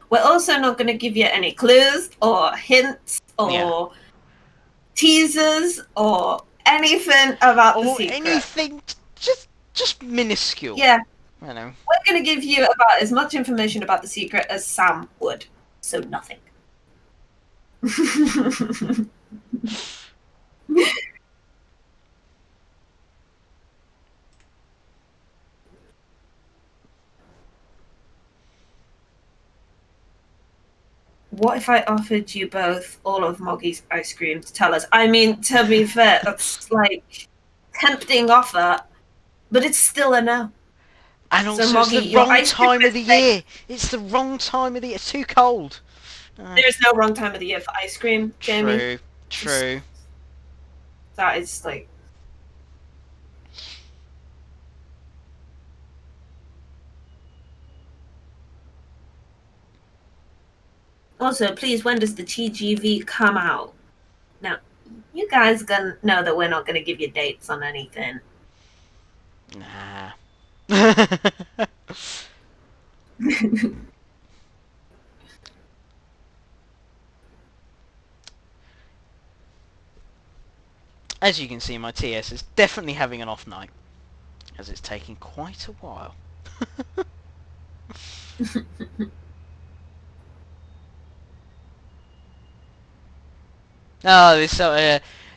We're also not going to give you any clues or hints or Yeah. teasers or anything about the Or secret. anything just minuscule. Yeah. You know. We're going to give you about as much information about the secret as Sam would. So nothing. What if I offered you both all of Moggy's ice cream to tell us? I mean, to be fair, that's like tempting offer, but it's still a no. And also, So, it's the Moggy, your wrong ice cream time of the mistake. year. It's the wrong time of the year. It's too cold. There's no wrong time of the year for ice cream, Jamie. True. That is like. Also, please, when does the TGV come out? Now, you guys gonna know that we're not gonna give you dates on anything. Nah. As you can see, my TS is definitely having an off night, as it's taking quite a while. Oh, this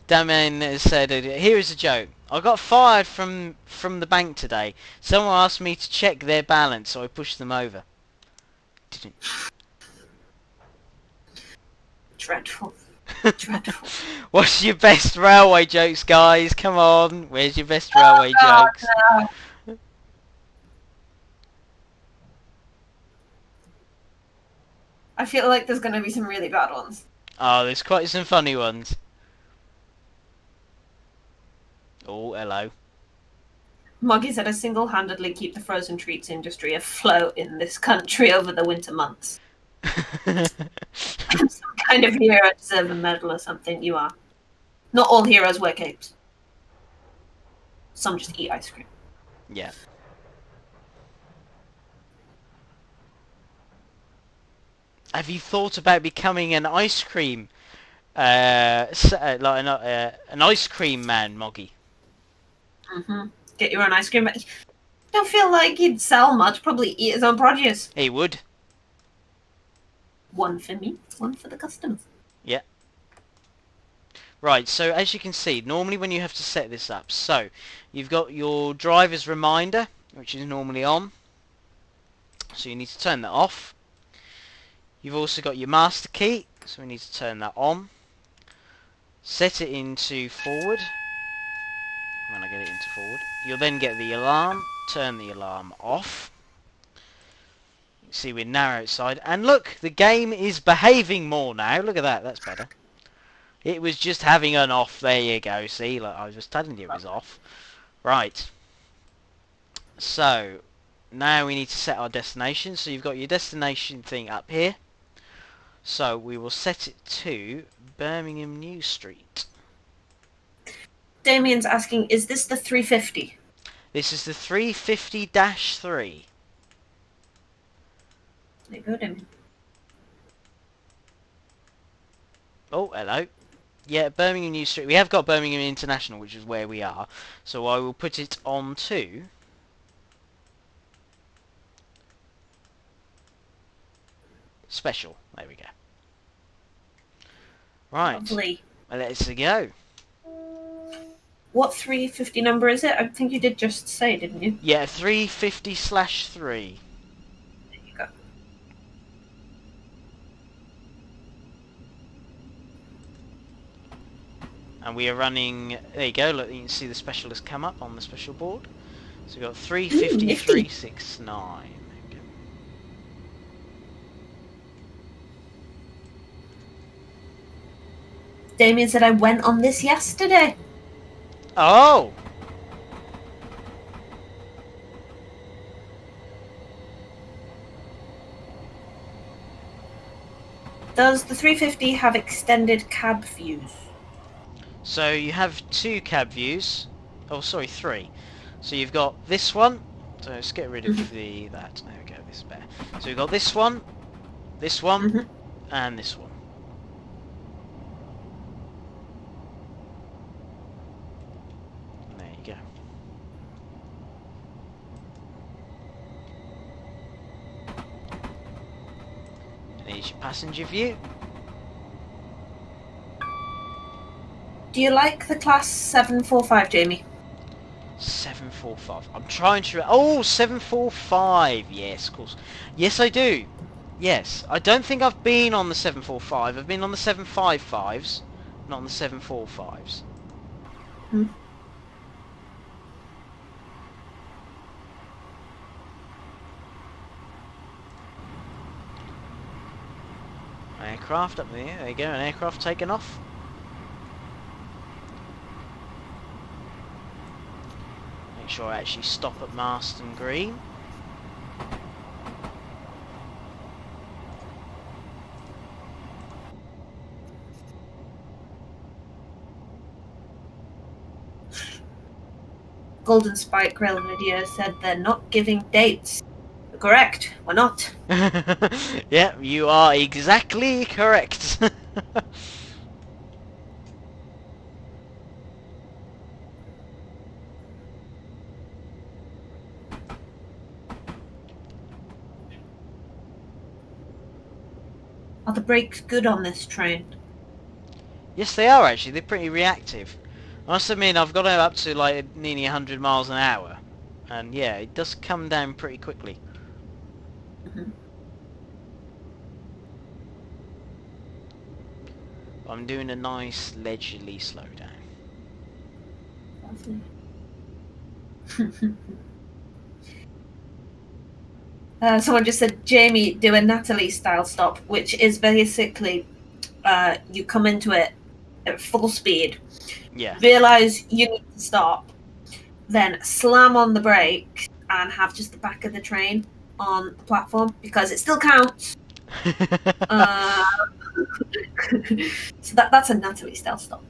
Damien has said, here is a joke. I got fired from the bank today. Someone asked me to check their balance, so I pushed them over. Didn't. Dreadful. Dreadful. What's your best railway jokes, guys? Come on, where's your best railway jokes? No. I feel like there's gonna be some really bad ones. Oh, there's quite some funny ones. Oh, hello. Moggy said I single-handedly keep the frozen treats industry afloat in this country over the winter months. I'm some kind of hero, deserve a medal or something. You are. Not all heroes wear capes. Some just eat ice cream. Yeah. Have you thought about becoming an ice cream, like an ice cream man, Moggy? Get your own ice cream. Don't feel like he'd sell much. Probably eat his own produce. He would. One for me, one for the customers. Yeah. Right, so as you can see, normally when you have to set this up, so you've got your driver's reminder, which is normally on. So you need to turn that off. You've also got your master key, so we need to turn that on. Set it into forward. when I get it into forward. You'll then get the alarm, turn the alarm off. You see we're narrow side, and look, the game is behaving more now. Look at that, that's better. It was just having an off, there you go, see, like I was just telling you it was off. Right, so now we need to set our destination. So you've got your destination thing up here. So we will set it to Birmingham New Street. Damien's asking, is this the 350? This is the 350-3. There you go, Damien. Oh, hello. Yeah, Birmingham New Street. We have got Birmingham International, which is where we are. So I will put it on to... Special. There we go. Right. Lovely. Let's go. What 350 number is it? I think you did just say, didn't you? Yeah, 350/3. There you go. And we are running... There you go. Look, you can see the special has come up on the special board. So we've got 350/369. Damien said I went on this yesterday. Oh! Does the 350 have extended cab views? So you have 2 cab views. Oh, sorry, 3. So you've got this one. So let's get rid of that. There we go, this is better. So you've got this one, and this one. There you go. And here's your passenger view. Do you like the class 745, Jamie? 745. I'm trying to... Oh, 745. Yes, of course. Yes, I do. Yes. I don't think I've been on the 745. I've been on the 755s, not on the 745s. Hmm. Aircraft up there. There you go. An aircraft taking off. Make sure I actually stop at Marston Green. Golden Spike Rail Video said they're not giving dates. Correct, we're not. Yeah, you are exactly correct. Are the brakes good on this train? Yes, they are actually. They're pretty reactive. I must admit, I've got it up to like nearly 100 miles an hour. And yeah, it does come down pretty quickly. Mhm. I'm doing a nice leisurely slowdown. Someone just said, Jamie, do a Natalie style stop, which is basically you come into it at full speed, Yeah. realise you need to stop, then slam on the brakes and have just the back of the train on the platform because it still counts. So that's a Natalie style stop.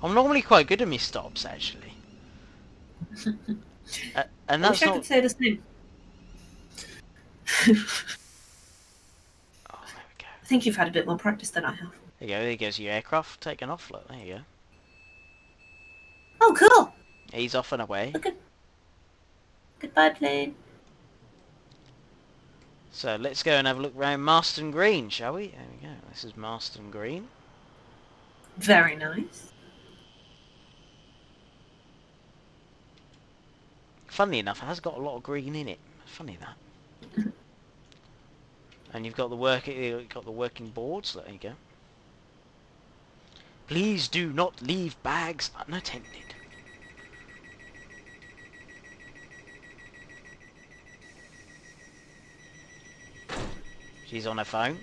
I'm normally quite good at my stops, actually. And I that's wish I not... could say the same. Oh, there we go. I think you've had a bit more practice than I have. There you go, there goes your aircraft taking off. Look, there you go. Oh, cool. He's off and away. Okay. Goodbye, plane. So let's go and have a look round Marston Green, shall we? There we go. This is Marston Green. Very nice. Funnily enough, it has got a lot of green in it. Funny that. And you've got the working boards. There you go. Please do not leave bags unattended. She's on her phone.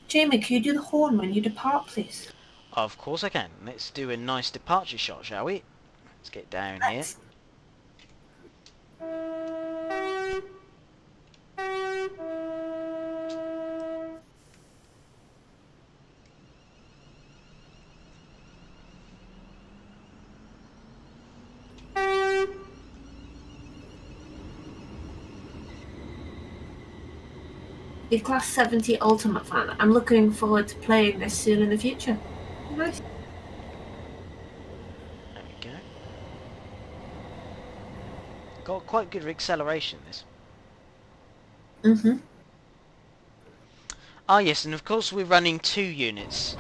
Jamie, can you do the horn when you depart, please? Of course I can. Let's do a nice departure shot, shall we? Let's get down here. Let's. The Class 70 Ultimate fan. I'm looking forward to playing this soon in the future. Nice. There we go. Got quite good acceleration, this. Mm-hmm. Ah yes, and of course we're running 2 units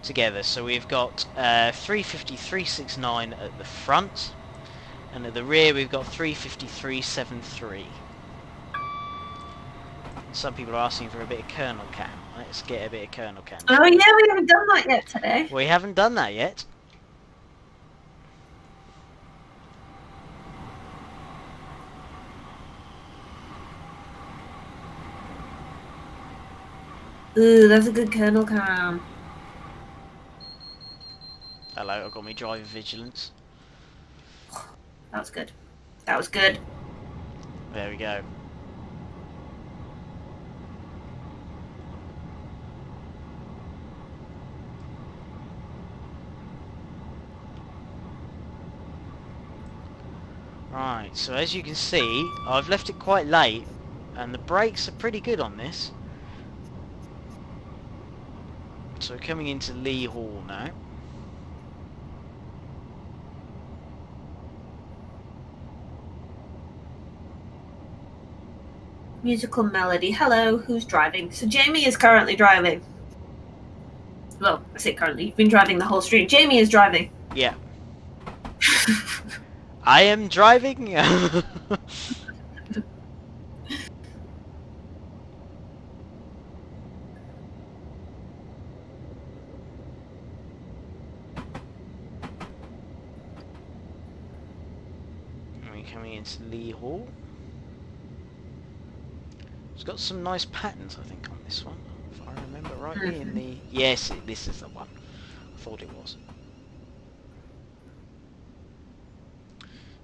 together. So we've got 350 369 at the front, and at the rear we've got 350 373. Some people are asking for a bit of kernel cam. Let's get a bit of kernel cam. Oh yeah, we haven't done that yet today. We haven't done that yet. Ooh, that's a good kernel cam. Hello, I've got my driver vigilance. That was good. That was good. There we go. Right, so as you can see, I've left it quite late, and the brakes are pretty good on this. So we're coming into Lee Hall now. Musical melody. Hello, who's driving? So Jamie is currently driving. Well, I say currently. You've been driving the whole stream. Jamie is driving. Yeah. I am driving. We're coming into Lee Hall. It's got some nice patterns, I think, on this one, if I remember rightly. In the yes, this is the one. I thought it was.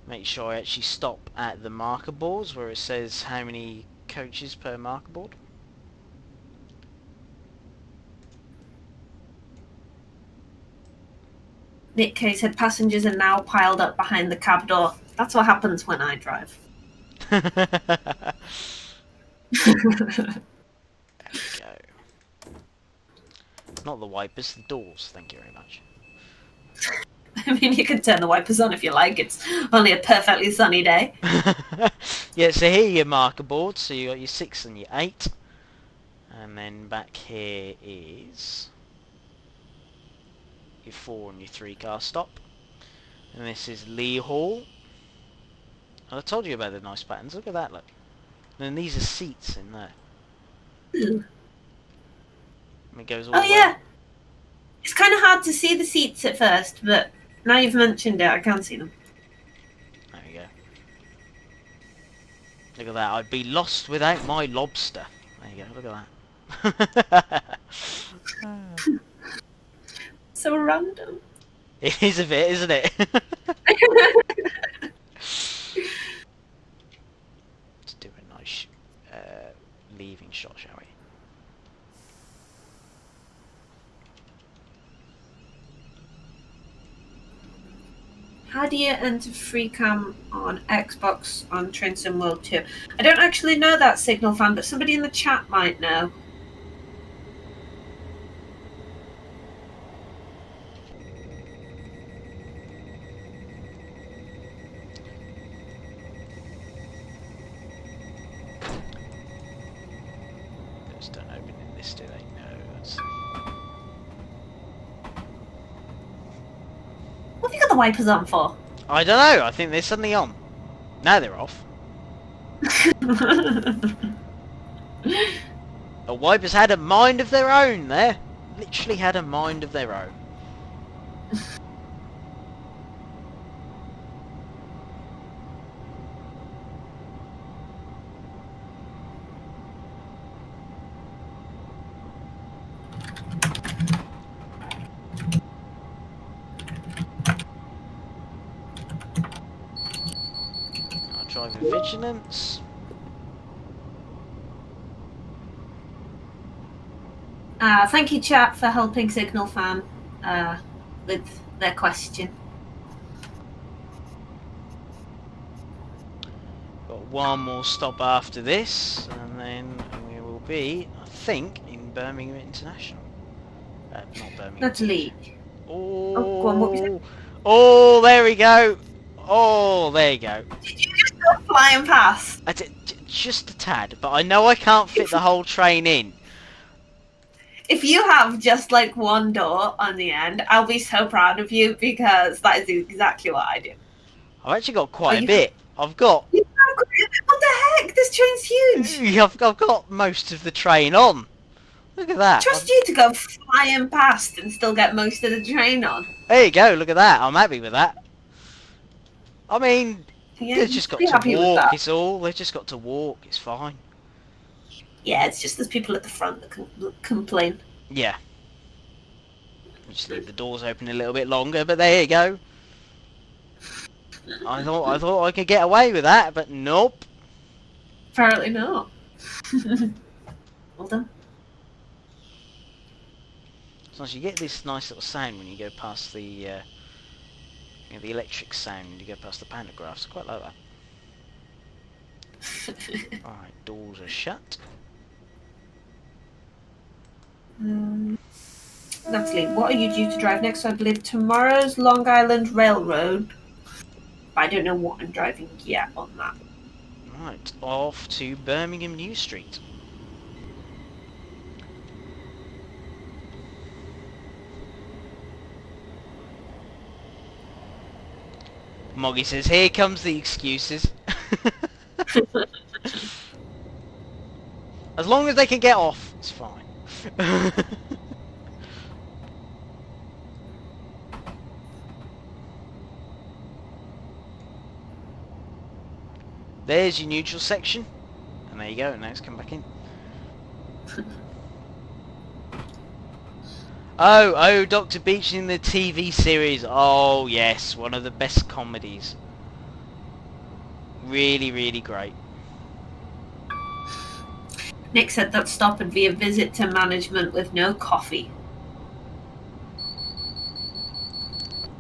Make sure I actually stop at the marker boards where it says how many coaches per marker board. Nick K said passengers are now piled up behind the cab door. That's what happens when I drive. There we go. Not the wipers, the doors. Thank you very much. I mean, you can turn the wipers on if you like. It's only a perfectly sunny day. Yeah, so here are your marker boards. So you got your 6 and your 8. And then back here is your 4 and your 3 car stop. And this is Lee Hall. And I told you about the nice patterns. Look at that, look. And then these are seats in there. Ooh. And it goes all Oh the yeah. way. It's kind of hard to see the seats at first, but now you've mentioned it, I can see them. There we go. Look at that. I'd be lost without my lobster. There you go. Look at that. So random. It is a bit, isn't it? Let's do a nice leaving shot, shall we? How do you enter free cam on Xbox on Train Sim World 2? I don't actually know that, Signal fan, but somebody in the chat might know. Those don't open in this, do they? No. That's... What have you got the wipers on for? I don't know. I think they're suddenly on. Now they're off. The Wipers had a mind of their own there. Literally had a mind of their own. I'll drive with vigilance. Thank you, chat, for helping Signal Fan with their question. Got one more stop after this, and then we will be, I think, in Birmingham International. Not Birmingham. Natalie. Oh, go on, what was it? Oh, there we go. Oh, there you go. Did you just go flying past? I did, just a tad, but I know I can't fit the whole train in. If you have just like one door on the end, I'll be so proud of you because that is exactly what I do. I've actually got quite a bit. I've got... What the heck? This train's huge. I've got most of the train on. Look at that. Trust you to go flying past and still get most of the train on. There you go. Look at that. I'm happy with that. I mean, Yeah, they've just got to walk. It's all. They've just got to walk. It's fine. Yeah, it's just there's people at the front that can complain. Yeah. Just leave the doors open a little bit longer, but there you go. I thought I could get away with that, but nope. Apparently not. Well done. So you get this nice little sound when you go past the the electric sound when you go past the pantographs. I quite like that. Alright, doors are shut. Natalie, what are you due to drive next? I believe tomorrow's Long Island Railroad. But I don't know what I'm driving yet on that. Right, off to Birmingham New Street. Moggy says, here comes the excuses. As long as they can get off, it's fine. There's your neutral section. And there you go, now it's come back in. Oh, Dr. Beach in the TV series. Oh, yes, one of the best comedies. Really, really great. Nick said that stop would be a visit to management with no coffee.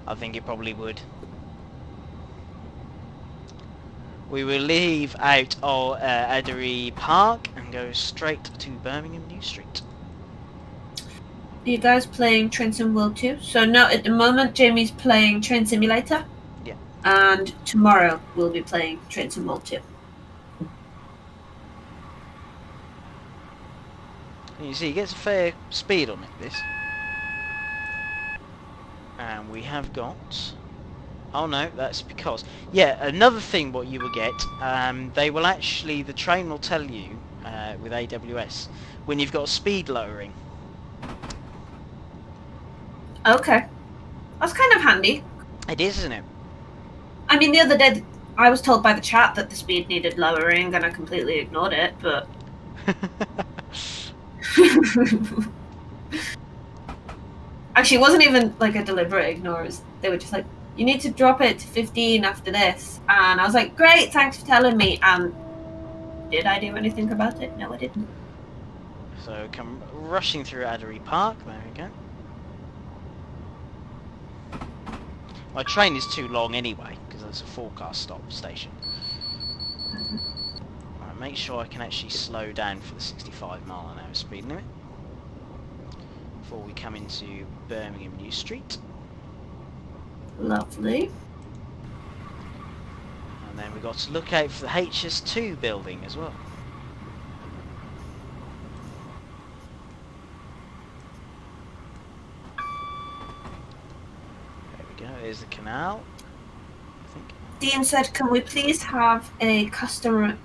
I think it probably would. We will leave out of Addery Park and go straight to Birmingham New Street. Are you guys playing Train Sim World 2? So no, at the moment Jamie's playing Train Simulator. Yeah. And tomorrow we'll be playing Train Sim World 2. You see, it gets a fair speed on it, this. And we have got... Oh no, that's because... Yeah, another thing what you will get, they will actually... The train will tell you, with AWS, when you've got speed lowering. Okay. That's kind of handy. It is, isn't it? I mean, the other day I was told by the chat that the speed needed lowering and I completely ignored it, but... Actually, it wasn't even like a deliberate ignore. They were just like, you need to drop it to 15 after this. And I was like, great, thanks for telling me. And did I do anything about it? No, I didn't. So come rushing through Addery Park. There we go. My train is too long anyway, because it's a forecast stop station. Right, make sure I can actually slow down for the 65-mile-an-hour speed limit before we come into Birmingham New Street. Lovely. And then we've got to look out for the HS2 building as well. There we go, there's the canal, I think. Dean said, can we please have a customer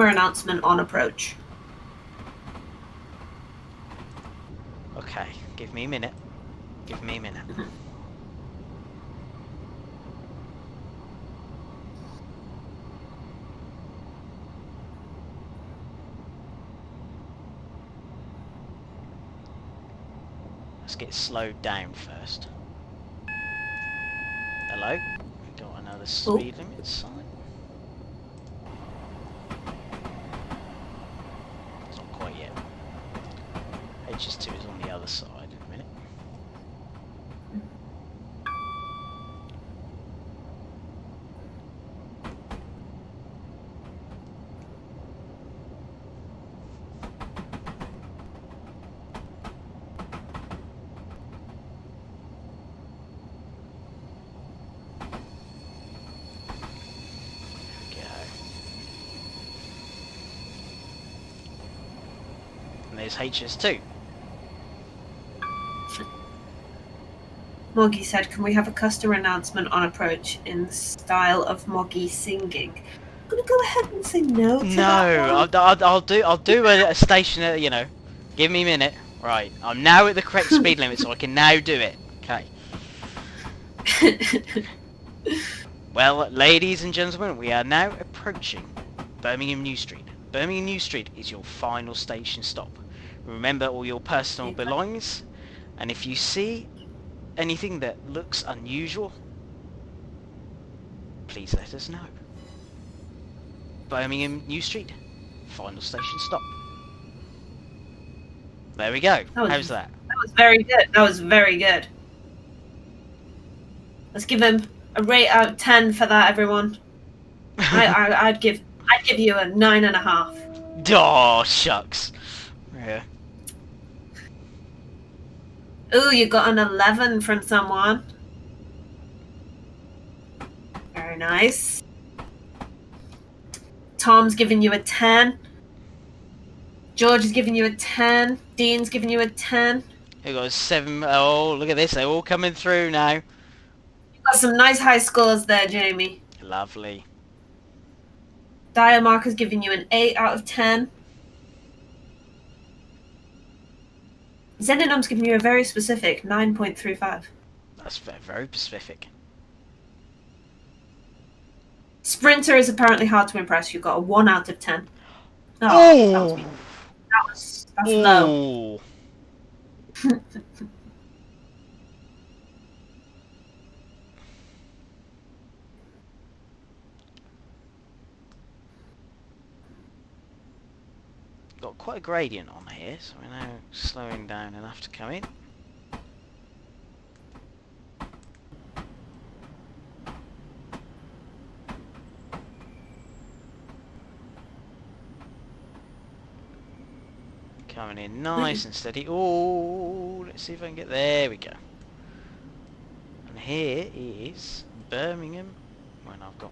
announcement on approach? Give me a minute. Give me a minute. Let's get slowed down first. Hello? We got another speed limit sign. It's not quite yet. HS2 is on the other side in a minute. And there's HS2. Moggy said, "Can we have a customer announcement on approach in the style of Moggy singing?" I'm gonna go ahead and say no to that one. I'll do a station. You know, give me a minute. Right, I'm now at the correct speed limit, so I can now do it. Okay. Well, ladies and gentlemen, we are now approaching Birmingham New Street. Birmingham New Street is your final station stop. Remember all your personal belongings, and if you see anything that looks unusual, please let us know. Birmingham New Street, final station stop. There we go. How's that? That was very good. That was very good. Let's give him a rate out of 10 for that, everyone. I'd give you a 9.5. Oh, shucks. Yeah. Ooh, you got an 11 from someone. Very nice. Tom's giving you a 10. George is giving you a 10. Dean's giving you a 10. We got a 7. Oh, look at this. They're all coming through now. You got some nice high scores there, Jamie. Lovely. Dial is giving you an 8 out of 10. Xenonom's giving you a very specific 9.35. That's very specific. Sprinter is apparently hard to impress. You got a 1 out of 10. Oh, that's low. Got quite a gradient on here, so we're now slowing down enough to come in. Coming in nice and steady. Oh, let's see if I can get there. We go. And here is Birmingham. When I've got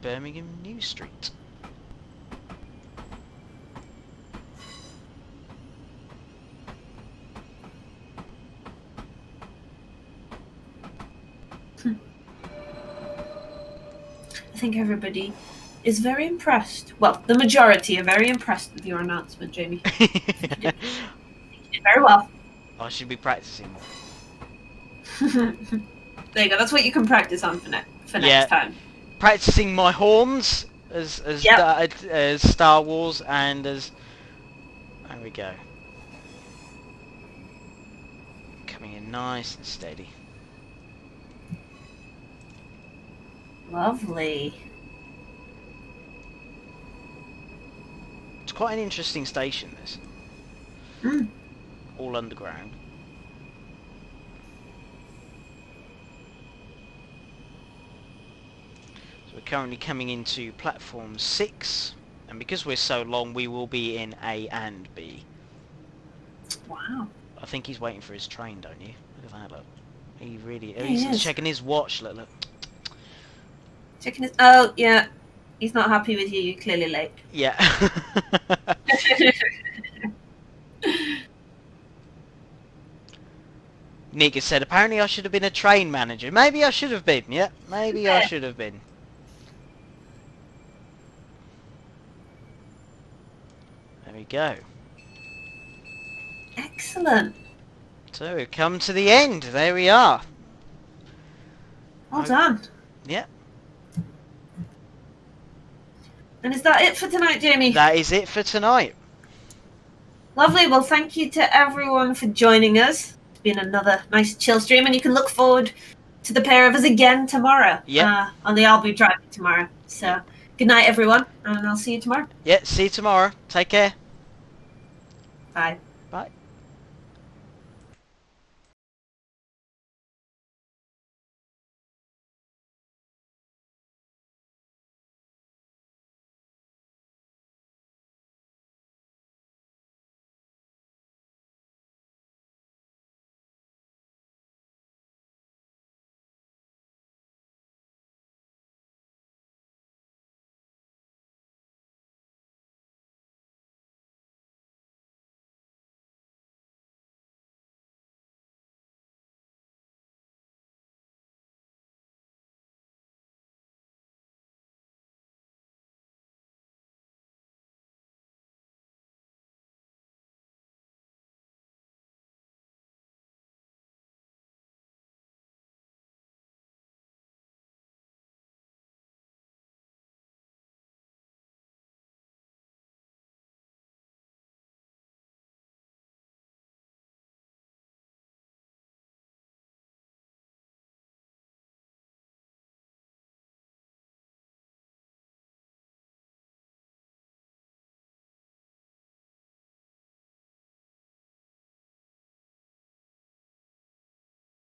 Birmingham New Street. I think everybody is very impressed. Well, the majority are very impressed with your announcement, Jamie. You did very well. I should be practicing more. There you go. That's what you can practice on for next time. Practicing my horns as Star Wars and as... There we go. Coming in nice and steady. Lovely. It's quite an interesting station, this. All underground. So we're currently coming into platform 6, and because we're so long, we will be in A and B. Wow. I think he's waiting for his train, don't you? Look at that, look. He really... Yeah, he's checking his watch, look. Checking his... Oh, yeah. He's not happy with you. You're clearly late. Yeah. Nika said, apparently I should have been a train manager. Maybe I should have been, yeah. Maybe I should have been. There we go. Excellent. So we've come to the end. There we are. Well done. Yeah. And is that it for tonight, Jamie? That is it for tonight. Lovely. Well, thank you to everyone for joining us. It's been another nice chill stream, and you can look forward to the pair of us again tomorrow. Yep. Only I'll be driving tomorrow. So good night, everyone, and I'll see you tomorrow. Yeah, see you tomorrow. Take care. Bye. Bye.